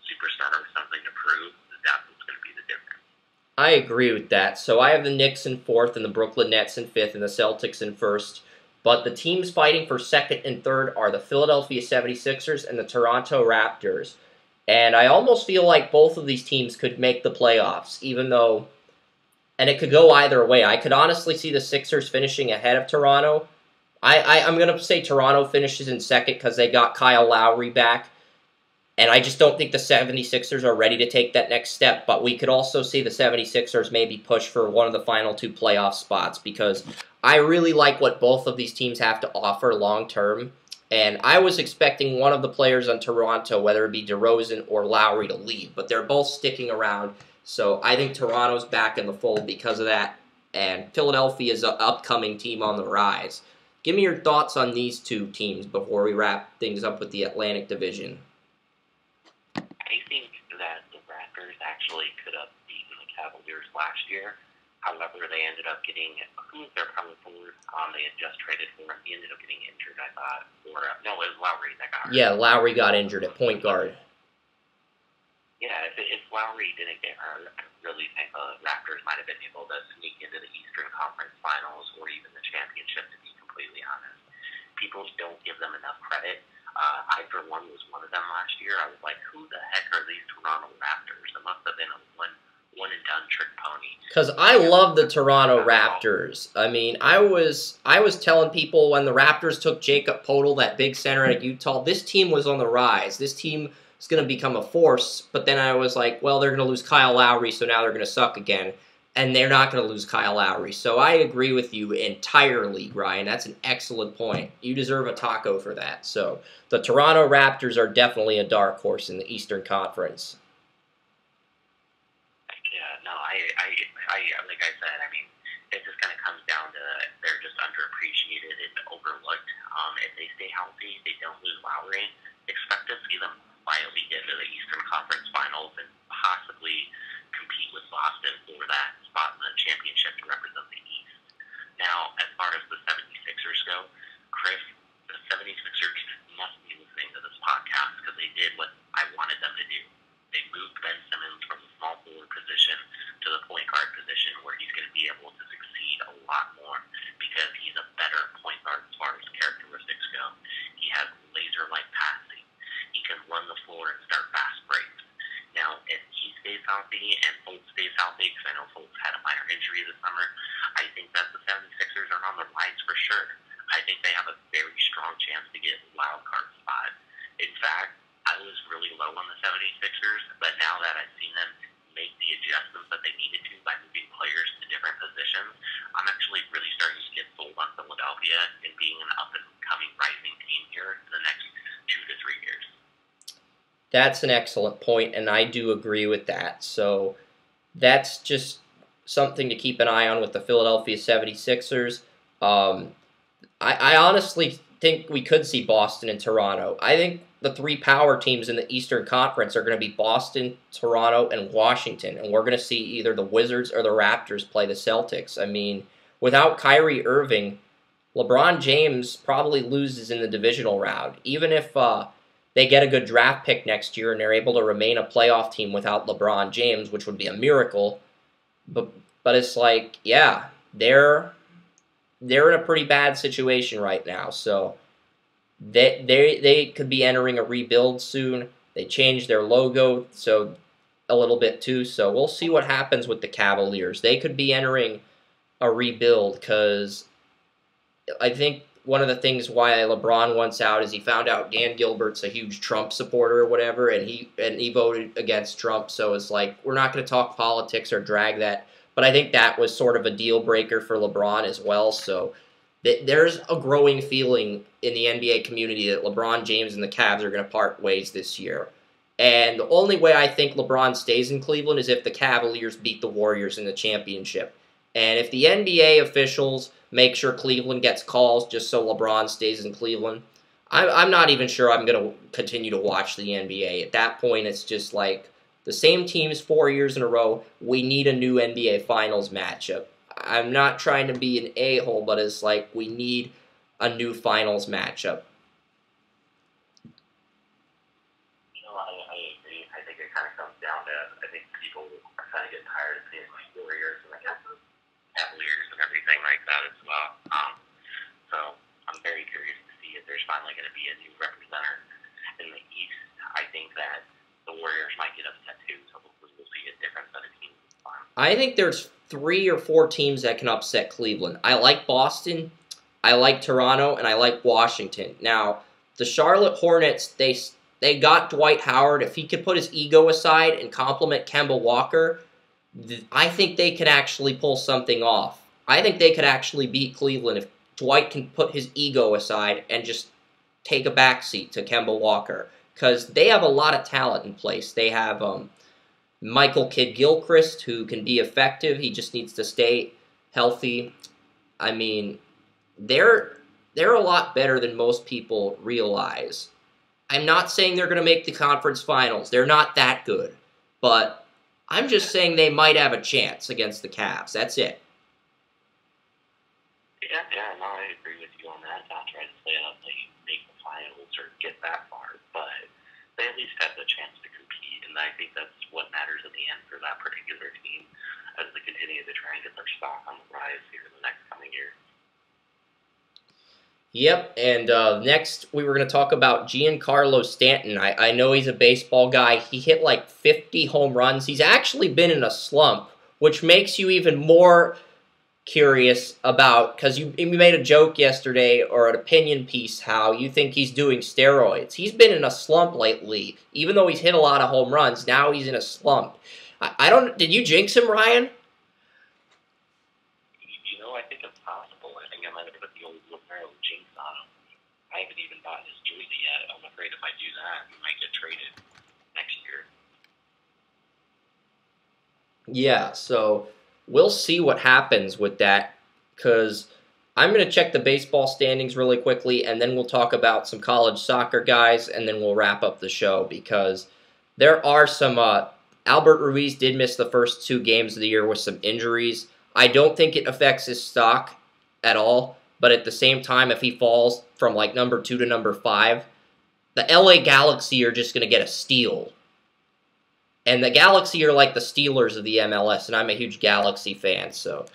superstar with something to prove, that's what's going to be the difference. I agree with that. So I have the Knicks in 4th and the Brooklyn Nets in 5th and the Celtics in 1st. But the teams fighting for 2nd and 3rd are the Philadelphia 76ers and the Toronto Raptors. And I almost feel like both of these teams could make the playoffs, even though... And it could go either way. I could honestly see the Sixers finishing ahead of Toronto. I'm going to say Toronto finishes in 2nd because they got Kyle Lowry back. And I just don't think the 76ers are ready to take that next step. But we could also see the 76ers maybe push for one of the final 2 playoff spots because I really like what both of these teams have to offer long term. And I was expecting one of the players on Toronto, whether it be DeRozan or Lowry, to leave. But they're both sticking around. So I think Toronto's back in the fold because of that. And Philadelphia is an upcoming team on the rise. Give me your thoughts on these 2 teams before we wrap things up with the Atlantic Division. I think that the Raptors actually could have beaten the Cavaliers last year. However, they ended up getting, who was their power forward? They had just traded for him. He ended up getting injured, I thought. No, it was Lowry that got hurt. Yeah, Lowry got injured at point guard. Yeah, if Lowry didn't get hurt, I really think the Raptors might have been able to sneak into the Eastern Conference Finals or even the championship, to be completely honest. People don't give them enough credit. I, for one, was one of them last year. I was like, who the heck are these Toronto Raptors? It must have been a one-and-done trick pony. Because I love the Toronto Raptors. I mean, I was telling people when the Raptors took Jacob Poeltl, that big center at Utah, this team was on the rise. This team is going to become a force. But then I was like, well, they're going to lose Kyle Lowry, so now they're going to suck again. And they're not going to lose Kyle Lowry. So I agree with you entirely, Ryan. That's an excellent point. You deserve a taco for that. So the Toronto Raptors are definitely a dark horse in the Eastern Conference. Yeah, no, I like I said, I mean, it just kind of comes down to they're just underappreciated and overlooked. If they stay healthy, they don't lose Lowry, expect to see them quietly get into the Eastern Conference Finals and possibly compete with Boston for that spot in the championship to represent the East. Now, as far as the 76ers go, Chris, the 76ers must be listening to this podcast because they did what I wanted them to do. They moved Ben Simmons from the small forward position to the point guard position where he's going to be able to succeed a lot more because he's a better point guard as far as characteristics go. He has laser-like passing. He can run the floor and start fast breaks. Now, if he stays healthy and Fultz stays healthy, because I know Fultz had a minor injury this summer, I think that the 76ers are on the rise for sure. I think they have a very strong chance to get a wild card spot. In fact, I was really low on the 76ers, but now that I've seen them make the adjustments that they needed to by moving players to different positions, I'm actually really starting to get sold on Philadelphia and being an up-and-coming rising team here in the next 2 to 3 years. That's an excellent point, and I do agree with that. So that's just something to keep an eye on with the Philadelphia 76ers. I honestly think we could see Boston and Toronto. I think the 3 power teams in the Eastern Conference are going to be Boston, Toronto, and Washington, and we're going to see either the Wizards or the Raptors play the Celtics. I mean, without Kyrie Irving, LeBron James probably loses in the divisional round. Even if they get a good draft pick next year and they're able to remain a playoff team without LeBron James, which would be a miracle. But it's like, yeah, they're in a pretty bad situation right now. So they could be entering a rebuild soon. They changed their logo so a little bit too. So we'll see what happens with the Cavaliers. They could be entering a rebuild because I think one of the things why LeBron wants out is he found out Dan Gilbert's a huge Trump supporter or whatever, and he voted against Trump. So it's like, we're not going to talk politics or drag that. But I think that was sort of a deal breaker for LeBron as well. So there's a growing feeling in the NBA community that LeBron James and the Cavs are going to part ways this year. And the only way I think LeBron stays in Cleveland is if the Cavaliers beat the Warriors in the championship. And if the NBA officials make sure Cleveland gets calls just so LeBron stays in Cleveland, I'm not even sure I'm going to continue to watch the NBA. At that point, it's just like the same teams 4 years in a row. We need a new NBA Finals matchup. I'm not trying to be an a-hole, but it's like we need a new Finals matchup. I agree. I think it kind of comes down to, I think people are kind of getting tired of seeing like Warriors and like Cavaliers and everything like that as well. So I'm very curious to see if there's finally going to be a new representative in the East. I think that the Warriors might get upset too, so hopefully we'll see a different set of teams. I think there's 3 or 4 teams that can upset Cleveland. I like Boston, I like Toronto, and I like Washington. Now, the Charlotte Hornets, they got Dwight Howard. If he could put his ego aside and compliment Kemba Walker, I think they could actually pull something off. I think they could actually beat Cleveland if Dwight can put his ego aside and just take a backseat to Kemba Walker. Because they have a lot of talent in place. They have Michael Kidd-Gilchrist, who can be effective. He just needs to stay healthy. I mean, they're a lot better than most people realize. I'm not saying they're going to make the conference finals. They're not that good. But I'm just saying they might have a chance against the Cavs. That's it. Yeah, no, I agree with you on that. Not trying to say that they make the finals or get that far, but they at least have the chance to compete, and I think that's what matters in the end for that particular team as they continue to try and get their stock on the rise here in the next coming year. Yep, and next we were going to talk about Giancarlo Stanton. I know he's a baseball guy. He hit like 50 home runs. He's actually been in a slump, which makes you even more curious about, because you made a joke yesterday or an opinion piece how you think he's doing steroids. He's been in a slump lately. Even though he's hit a lot of home runs, now he's in a slump. I don't. Did you jinx him, Ryan? You know, I think it's possible. I think I might have put the old Romero jinx on him. I haven't even bought his jersey yet. I'm afraid if I do that, he might get traded next year. Yeah, so we'll see what happens with that, because I'm going to check the baseball standings really quickly, and then we'll talk about some college soccer guys, and then we'll wrap up the show, because there are some, Albert Ruiz did miss the first 2 games of the year with some injuries. I don't think it affects his stock at all, but at the same time, if he falls from like number 2 to number 5, the LA Galaxy are just going to get a steal. And the Galaxy are like the Steelers of the MLS, and I'm a huge Galaxy fan, so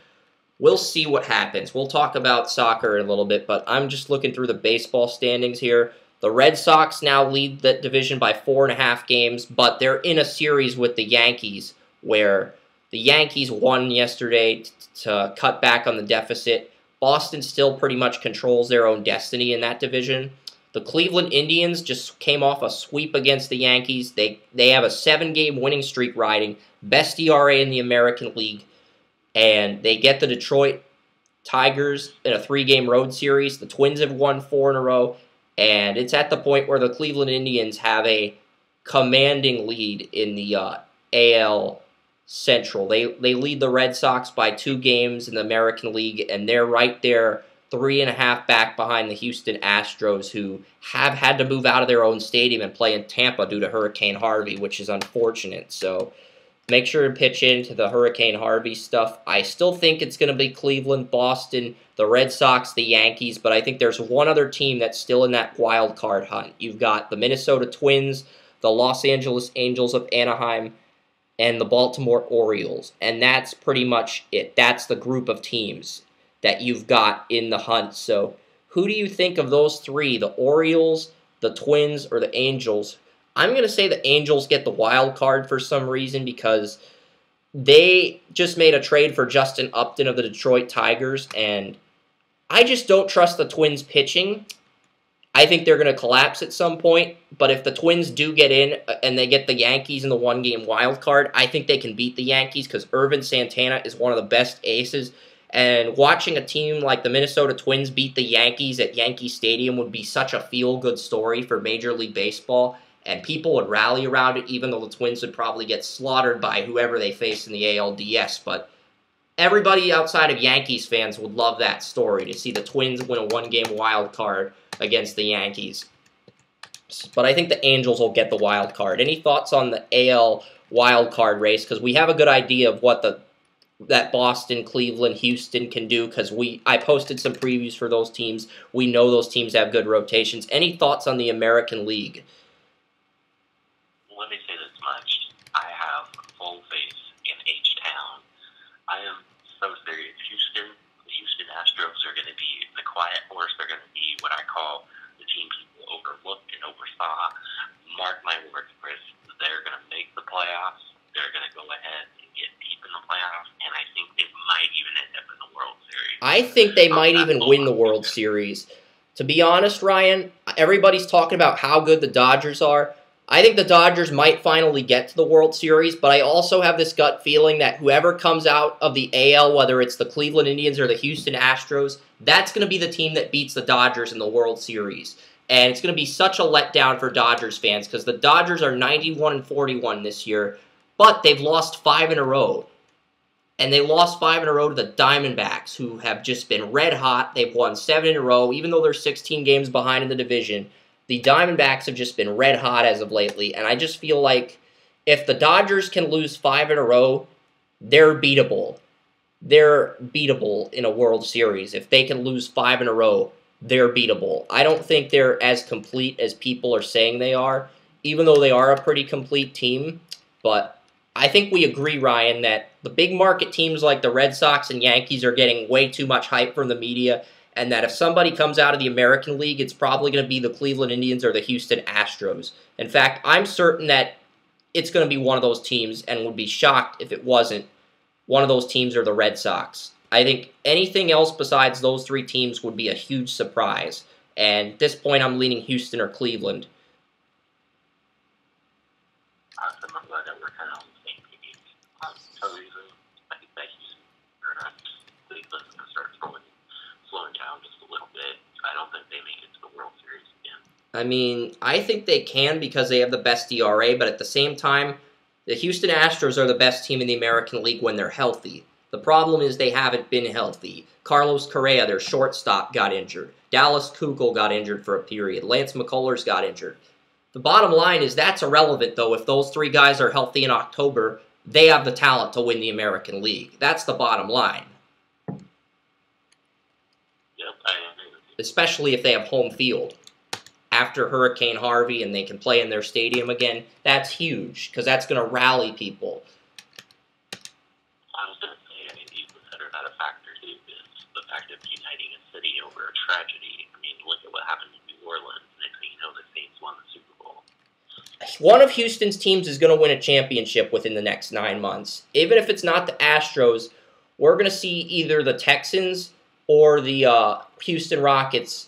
we'll see what happens. We'll talk about soccer in a little bit, but I'm just looking through the baseball standings here. The Red Sox now lead that division by 4.5 games, but they're in a series with the Yankees, where the Yankees won yesterday to cut back on the deficit. Boston still pretty much controls their own destiny in that division. The Cleveland Indians just came off a sweep against the Yankees. They have a 7-game winning streak riding, best ERA in the American League, and they get the Detroit Tigers in a 3-game road series. The Twins have won 4 in a row, and it's at the point where the Cleveland Indians have a commanding lead in the AL Central. They lead the Red Sox by 2 games in the American League, and they're right there 3.5 back behind the Houston Astros, who have had to move out of their own stadium and play in Tampa due to Hurricane Harvey, which is unfortunate. So make sure to pitch into the Hurricane Harvey stuff. I still think it's going to be Cleveland, Boston, the Red Sox, the Yankees, but I think there's one other team that's still in that wild card hunt. You've got the Minnesota Twins, the Los Angeles Angels of Anaheim, and the Baltimore Orioles, and that's pretty much it. That's the group of teams that you've got in the hunt. So who do you think of those 3, the Orioles, the Twins, or the Angels? I'm going to say the Angels get the wild card for some reason, because they just made a trade for Justin Upton of the Detroit Tigers, and I just don't trust the Twins pitching. I think they're going to collapse at some point, but if the Twins do get in and they get the Yankees in the 1-game wild card, I think they can beat the Yankees, because Irvin Santana is one of the best aces. And watching a team like the Minnesota Twins beat the Yankees at Yankee Stadium would be such a feel-good story for Major League Baseball. and people would rally around it, even though the Twins would probably get slaughtered by whoever they face in the ALDS. But everybody outside of Yankees fans would love that story, to see the Twins win a one-game wild card against the Yankees. But I think the Angels will get the wild card. Any thoughts on the AL wild card race? Because we have a good idea of what that Boston, Cleveland, Houston can do, because I posted some previews for those teams. We know those teams have good rotations. Any thoughts on the American League? Let me say this much. I have full faith in H-Town. I am so serious. The Houston Astros are going to be the quiet horse. They're going to be what I call the team people overlooked and oversaw. Mark my words, Chris. They're going to make the playoffs. They're going to go ahead and get deep in the playoffs, and I think they might even end up in the World Series. I think they might even win the World Series. To be honest, Ryan, everybody's talking about how good the Dodgers are. I think the Dodgers might finally get to the World Series, but I also have this gut feeling that whoever comes out of the AL, whether it's the Cleveland Indians or the Houston Astros, that's going to be the team that beats the Dodgers in the World Series. And it's going to be such a letdown for Dodgers fans, because the Dodgers are 91-41 this year, but they've lost 5 in a row. And they lost 5 in a row to the Diamondbacks, who have just been red hot. They've won 7 in a row, even though they're 16 games behind in the division. The Diamondbacks have just been red hot as of lately, and I just feel like if the Dodgers can lose 5 in a row, they're beatable. They're beatable in a World Series. If they can lose 5 in a row, they're beatable. I don't think they're as complete as people are saying they are, even though they are a pretty complete team. But I think we agree, Ryan, that the big market teams like the Red Sox and Yankees are getting way too much hype from the media, and that if somebody comes out of the American League, it's probably going to be the Cleveland Indians or the Houston Astros. In fact, I'm certain that it's going to be one of those teams, and would be shocked if it wasn't one of those teams or the Red Sox. I think anything else besides those 3 teams would be a huge surprise. And at this point, I'm leaning Houston or Cleveland. Awesome. I'm glad that we're kind of on the same page. For some reason, I think that Houston or Cleveland's going to start slowing down just a little bit. I don't think they make it to the World Series again. I mean, I think they can because they have the best ERA, but at the same time, the Houston Astros are the best team in the American League when they're healthy. The problem is they haven't been healthy. Carlos Correa, their shortstop, got injured. Dallas Keuchel got injured for a period. Lance McCullers got injured. The bottom line is that's irrelevant, though. If those 3 guys are healthy in October, they have the talent to win the American League. That's the bottom line. Yep, I agree with you. Especially if they have home field. After Hurricane Harvey and they can play in their stadium again, that's huge, because that's going to rally people. I was going to say, I mean, you consider that a factor, too, is the fact of uniting a city over a tragedy. I mean, look at what happened in New Orleans. Next thing you know, the Saints won the Super Bowl. One of Houston's teams is going to win a championship within the next 9 months. Even if it's not the Astros, we're going to see either the Texans or the Houston Rockets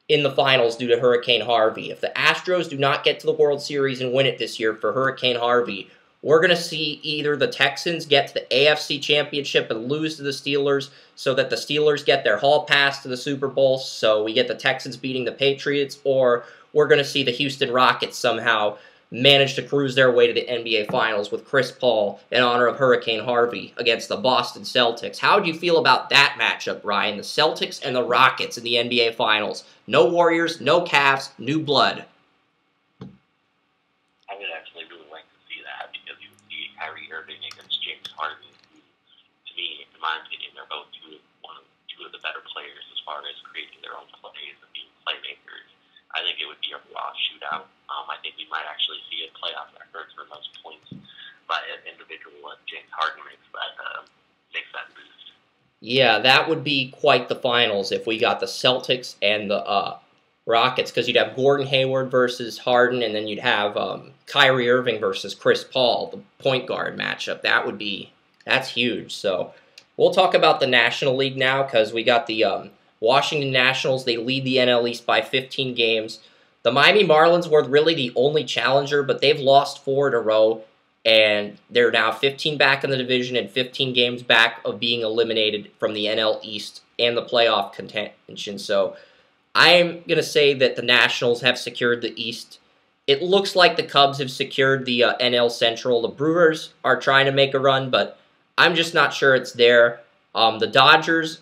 in the finals due to Hurricane Harvey. If the Astros do not get to the World Series and win it this year for Hurricane Harvey, we're going to see either the Texans get to the AFC Championship and lose to the Steelers so that the Steelers get their hall pass to the Super Bowl, so we get the Texans beating the Patriots, or we're going to see the Houston Rockets somehow manage to cruise their way to the NBA Finals with Chris Paul in honor of Hurricane Harvey against the Boston Celtics. How do you feel about that matchup, Ryan? The Celtics and the Rockets in the NBA Finals. No Warriors, no Cavs, new blood. I would actually really like to see that, because you would see Kyrie Irving against James Harden, who, to me, in my opinion, they're both two of the better players as far as creating their own plays and being playmakers. I think it would be a raw shootout. I think we might actually see a playoff record for most points by an individual if James Harden makes that boost. Yeah, that would be quite the finals if we got the Celtics and the Rockets, because you'd have Gordon Hayward versus Harden, and then you'd have Kyrie Irving versus Chris Paul, the point guard matchup. That's huge. So we'll talk about the National League now, because we got the Washington Nationals. They lead the NL East by 15 games. The Miami Marlins were really the only challenger, but they've lost 4 in a row, and they're now 15 back in the division and 15 games back of being eliminated from the NL East and the playoff contention. So I'm going to say that the Nationals have secured the East, it looks like the Cubs have secured the NL Central. The Brewers are trying to make a run, but I'm just not sure it's there. The Dodgers,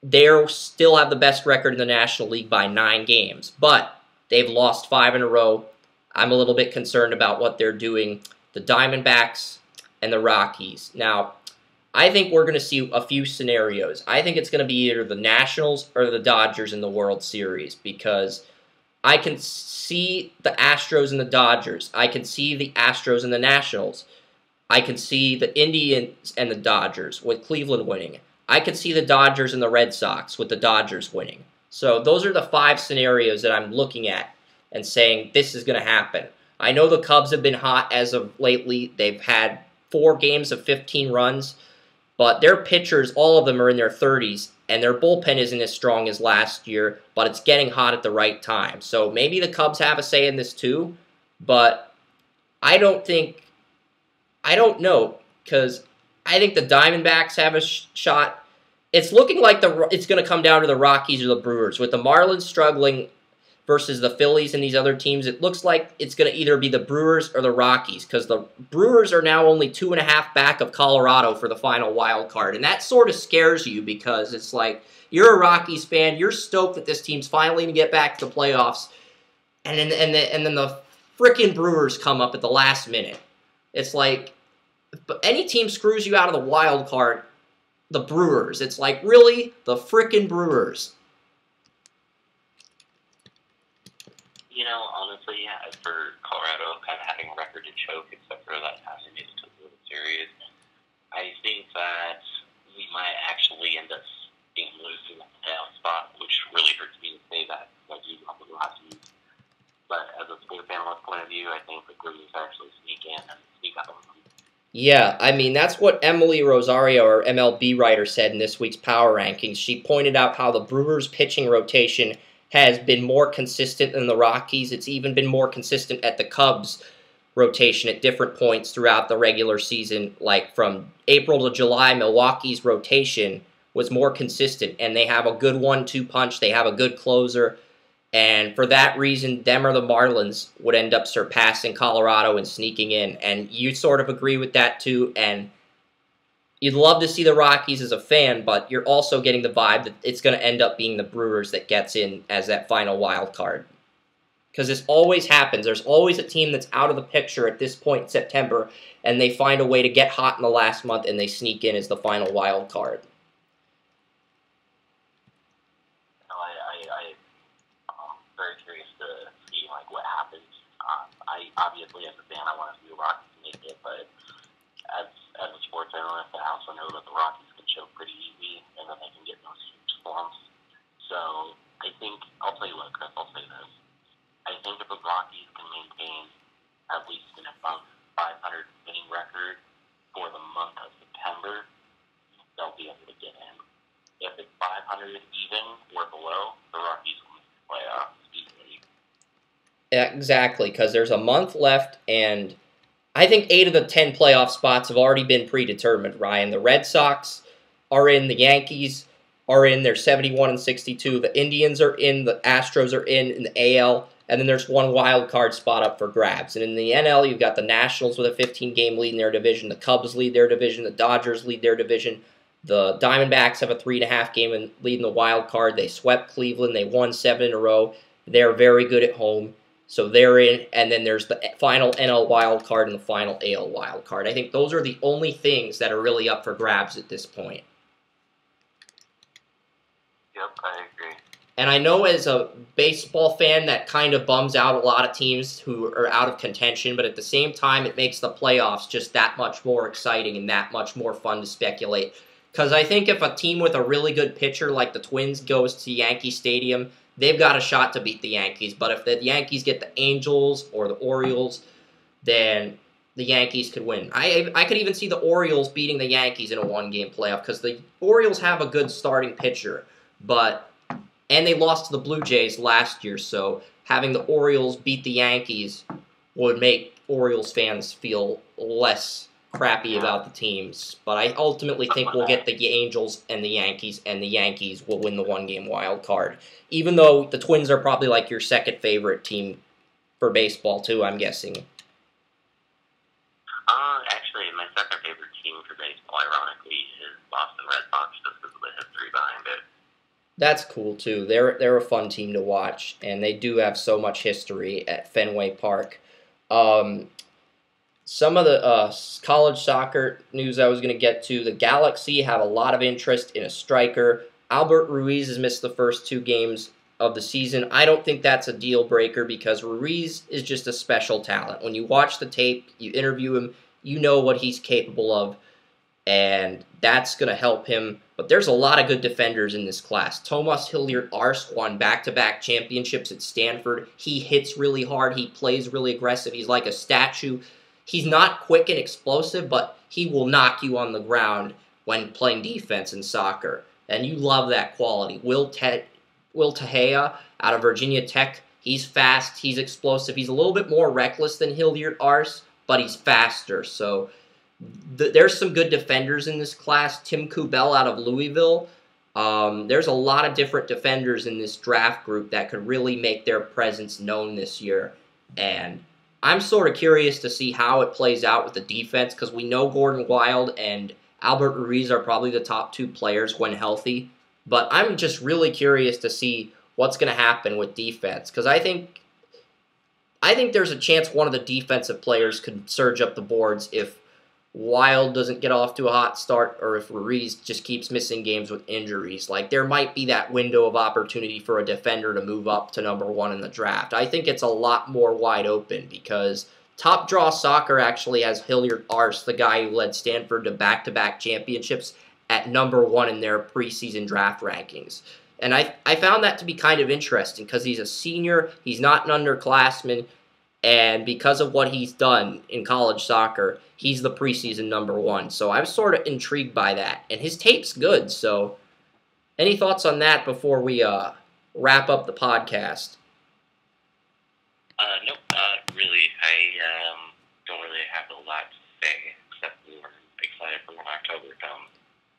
they still have the best record in the National League by 9 games, but they've lost 5 in a row. I'm a little bit concerned about what they're doing. The Diamondbacks and the Rockies. Now, I think we're going to see a few scenarios. I think it's going to be either the Nationals or the Dodgers in the World Series because I can see the Astros and the Dodgers. I can see the Astros and the Nationals. I can see the Indians and the Dodgers with Cleveland winning. I can see the Dodgers and the Red Sox with the Dodgers winning. So those are the 5 scenarios that I'm looking at and saying this is going to happen. I know the Cubs have been hot as of lately. They've had 4 games of 15 runs, but their pitchers, all of them are in their 30s, and their bullpen isn't as strong as last year, but it's getting hot at the right time. So maybe the Cubs have a say in this too, but I don't know, because I think the Diamondbacks have a shot. It's looking like it's going to come down to the Rockies or the Brewers. With the Marlins struggling versus the Phillies and these other teams, it looks like it's going to either be the Brewers or the Rockies, because the Brewers are now only 2.5 back of Colorado for the final wild card, and that sort of scares you because it's like you're a Rockies fan, you're stoked that this team's finally going to get back to the playoffs, and then the frickin' Brewers come up at the last minute. It's like, but any team screws you out of the wild card, the Brewers. It's like, really? The frickin' Brewers. You know, honestly, yeah, for Colorado kind of having a record to choke, except for that time they made it to the World Series, I think that we might actually end up losing that playoff spot, which really hurts me to say that because I do love the Rockies. But as a sports analyst point of view, I think the Brewers actually sneak in and sneak up on them. Yeah, I mean, that's what Emily Rosario, our MLB writer, said in this week's Power Rankings. She pointed out how the Brewers' pitching rotation has been more consistent than the Rockies. It's even been more consistent at the Cubs' rotation at different points throughout the regular season. Like from April to July, Milwaukee's rotation was more consistent, and they have a good 1-2 punch. They have a good closer, and for that reason, them or the Marlins would end up surpassing Colorado and sneaking in. And you sort of agree with that too, and you'd love to see the Rockies as a fan, but you're also getting the vibe that it's going to end up being the Brewers that gets in as that final wild card. Because this always happens. There's always a team that's out of the picture at this point in September, and they find a way to get hot in the last month, and they sneak in as the final wild card. I'm very curious to see what happens. I obviously, as a fan, I want to see the Rockies make it, but as a sports analyst, I also know that the Rockies can choke pretty easy, and then they can get those huge slumps. So I think, I'll tell you what, Chris, I'll say this. I think if the Rockies can maintain at least an above 500 winning record for the month of September, they'll be able to get in. If it's 500 even or below, the Rockies will make the playoffs easily. Exactly, because there's a month left, and I think 8 of the 10 playoff spots have already been predetermined, Ryan. The Red Sox are in, the Yankees are in, they're 71-62. The Indians are in, the Astros are in the AL, and then there's one wild card spot up for grabs. And in the NL, you've got the Nationals with a 15-game lead in their division, the Cubs lead their division, the Dodgers lead their division, the Diamondbacks have a 3.5-game lead in the wild card. They swept Cleveland, they won 7 in a row. They're very good at home. So they're in, and then there's the final NL wild card and the final AL wild card. I think those are the only things that are really up for grabs at this point. Yep, I agree. And I know as a baseball fan that kind of bums out a lot of teams who are out of contention, but at the same time it makes the playoffs just that much more exciting and that much more fun to speculate. Because I think if a team with a really good pitcher like the Twins goes to Yankee Stadium, they've got a shot to beat the Yankees. But if the Yankees get the Angels or the Orioles, then the Yankees could win. I could even see the Orioles beating the Yankees in a one-game playoff because the Orioles have a good starting pitcher. And they lost to the Blue Jays last year, so having the Orioles beat the Yankees would make Orioles fans feel less crappy about the teams. But I ultimately think we'll get the Angels and the Yankees will win the one-game wild card. Even though the Twins are probably like your second favorite team for baseball too, I'm guessing. Actually, my second favorite team for baseball, ironically, is Boston Red Sox, just because of the history behind it. That's cool too. They're a fun team to watch, and they do have so much history at Fenway Park. Some of the college soccer news I was going to get to, the Galaxy have a lot of interest in a striker. Albert Ruiz has missed the first 2 games of the season. I don't think that's a deal breaker because Ruiz is just a special talent. When you watch the tape, you interview him, you know what he's capable of, and that's going to help him. But there's a lot of good defenders in this class. Tomas Hilliard-Arce won back-to-back championships at Stanford. He hits really hard. He plays really aggressive. He's like a statue. He's not quick and explosive, but he will knock you on the ground when playing defense in soccer. And you love that quality. Will Tejeda out of Virginia Tech, he's fast, he's explosive. He's a little bit more reckless than Hilliard-Arce, but he's faster. So there's some good defenders in this class. Tim Kubel out of Louisville. There's a lot of different defenders in this draft group that could really make their presence known this year. And I'm sort of curious to see how it plays out with the defense because we know Gordon Wild and Albert Ruiz are probably the top 2 players when healthy. But I'm just really curious to see what's going to happen with defense because I think there's a chance one of the defensive players could surge up the boards if Wild doesn't get off to a hot start or if Ruiz just keeps missing games with injuries. Like, there might be that window of opportunity for a defender to move up to number 1 in the draft. I think it's a lot more wide open because Top Draw Soccer actually has Hilliard-Arce, the guy who led Stanford to back-to-back championships, at number 1 in their preseason draft rankings. And I found that to be kind of interesting because he's a senior, he's not an underclassman, and because of what he's done in college soccer, he's the preseason number 1. So I was sort of intrigued by that. And his tape's good. So any thoughts on that before we wrap up the podcast? Nope, really. I don't really have a lot to say except we're excited for when October comes.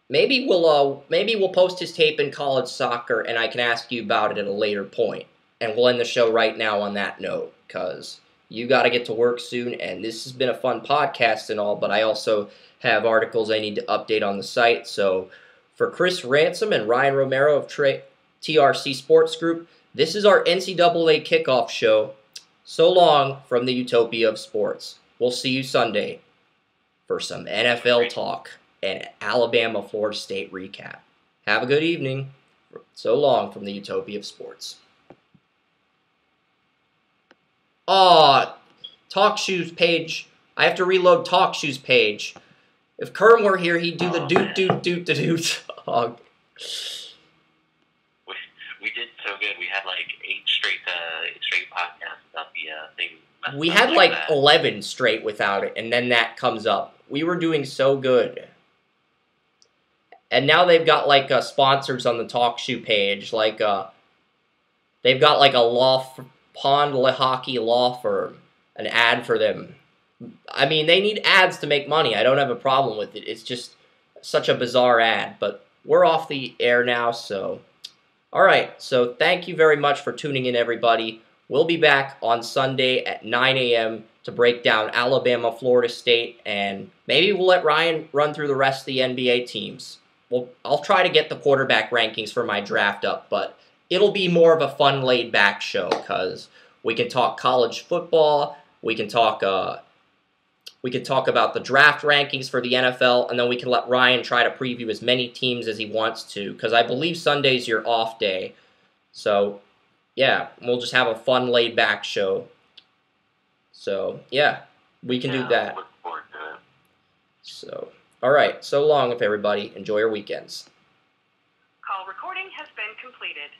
Maybe we'll post his tape in college soccer, and I can ask you about it at a later point. And we'll end the show right now on that note, because you got to get to work soon, and this has been a fun podcast and all, but I also have articles I need to update on the site. So for Chris Ransom and Ryan Romero of TRC Sports Group, this is our NCAA Kickoff show. So long from the Utopia of Sports. We'll see you Sunday for some NFL talk and Alabama-Florida State recap. Have a good evening. So long from the Utopia of Sports. Talk Shoes page. I have to reload Talk Shoes page. If Kern were here, he'd do the doot. Oh. We did so good. We had like 8 straight podcasts about the thing. We had like 11 straight without it, and then that comes up. We were doing so good. And now they've got like sponsors on the Talk Shoe page. Like they've got like a Pond Hockey law firm, an ad for them. I mean, they need ads to make money. I don't have a problem with it. It's just such a bizarre ad. But we're off the air now, so... Alright, so thank you very much for tuning in, everybody. We'll be back on Sunday at 9 a.m. to break down Alabama, Florida State, and maybe we'll let Ryan run through the rest of the NBA teams. I'll try to get the quarterback rankings for my draft up, but it'll be more of a fun, laid-back show, because we can talk college football, we can talk about the draft rankings for the NFL, and then we can let Ryan try to preview as many teams as he wants to, because I believe Sunday's your off day. So, yeah, we'll just have a fun, laid-back show. So, yeah, we can do that. Look forward to it. So, all right, so long, everybody. Enjoy your weekends. Call recording has been completed.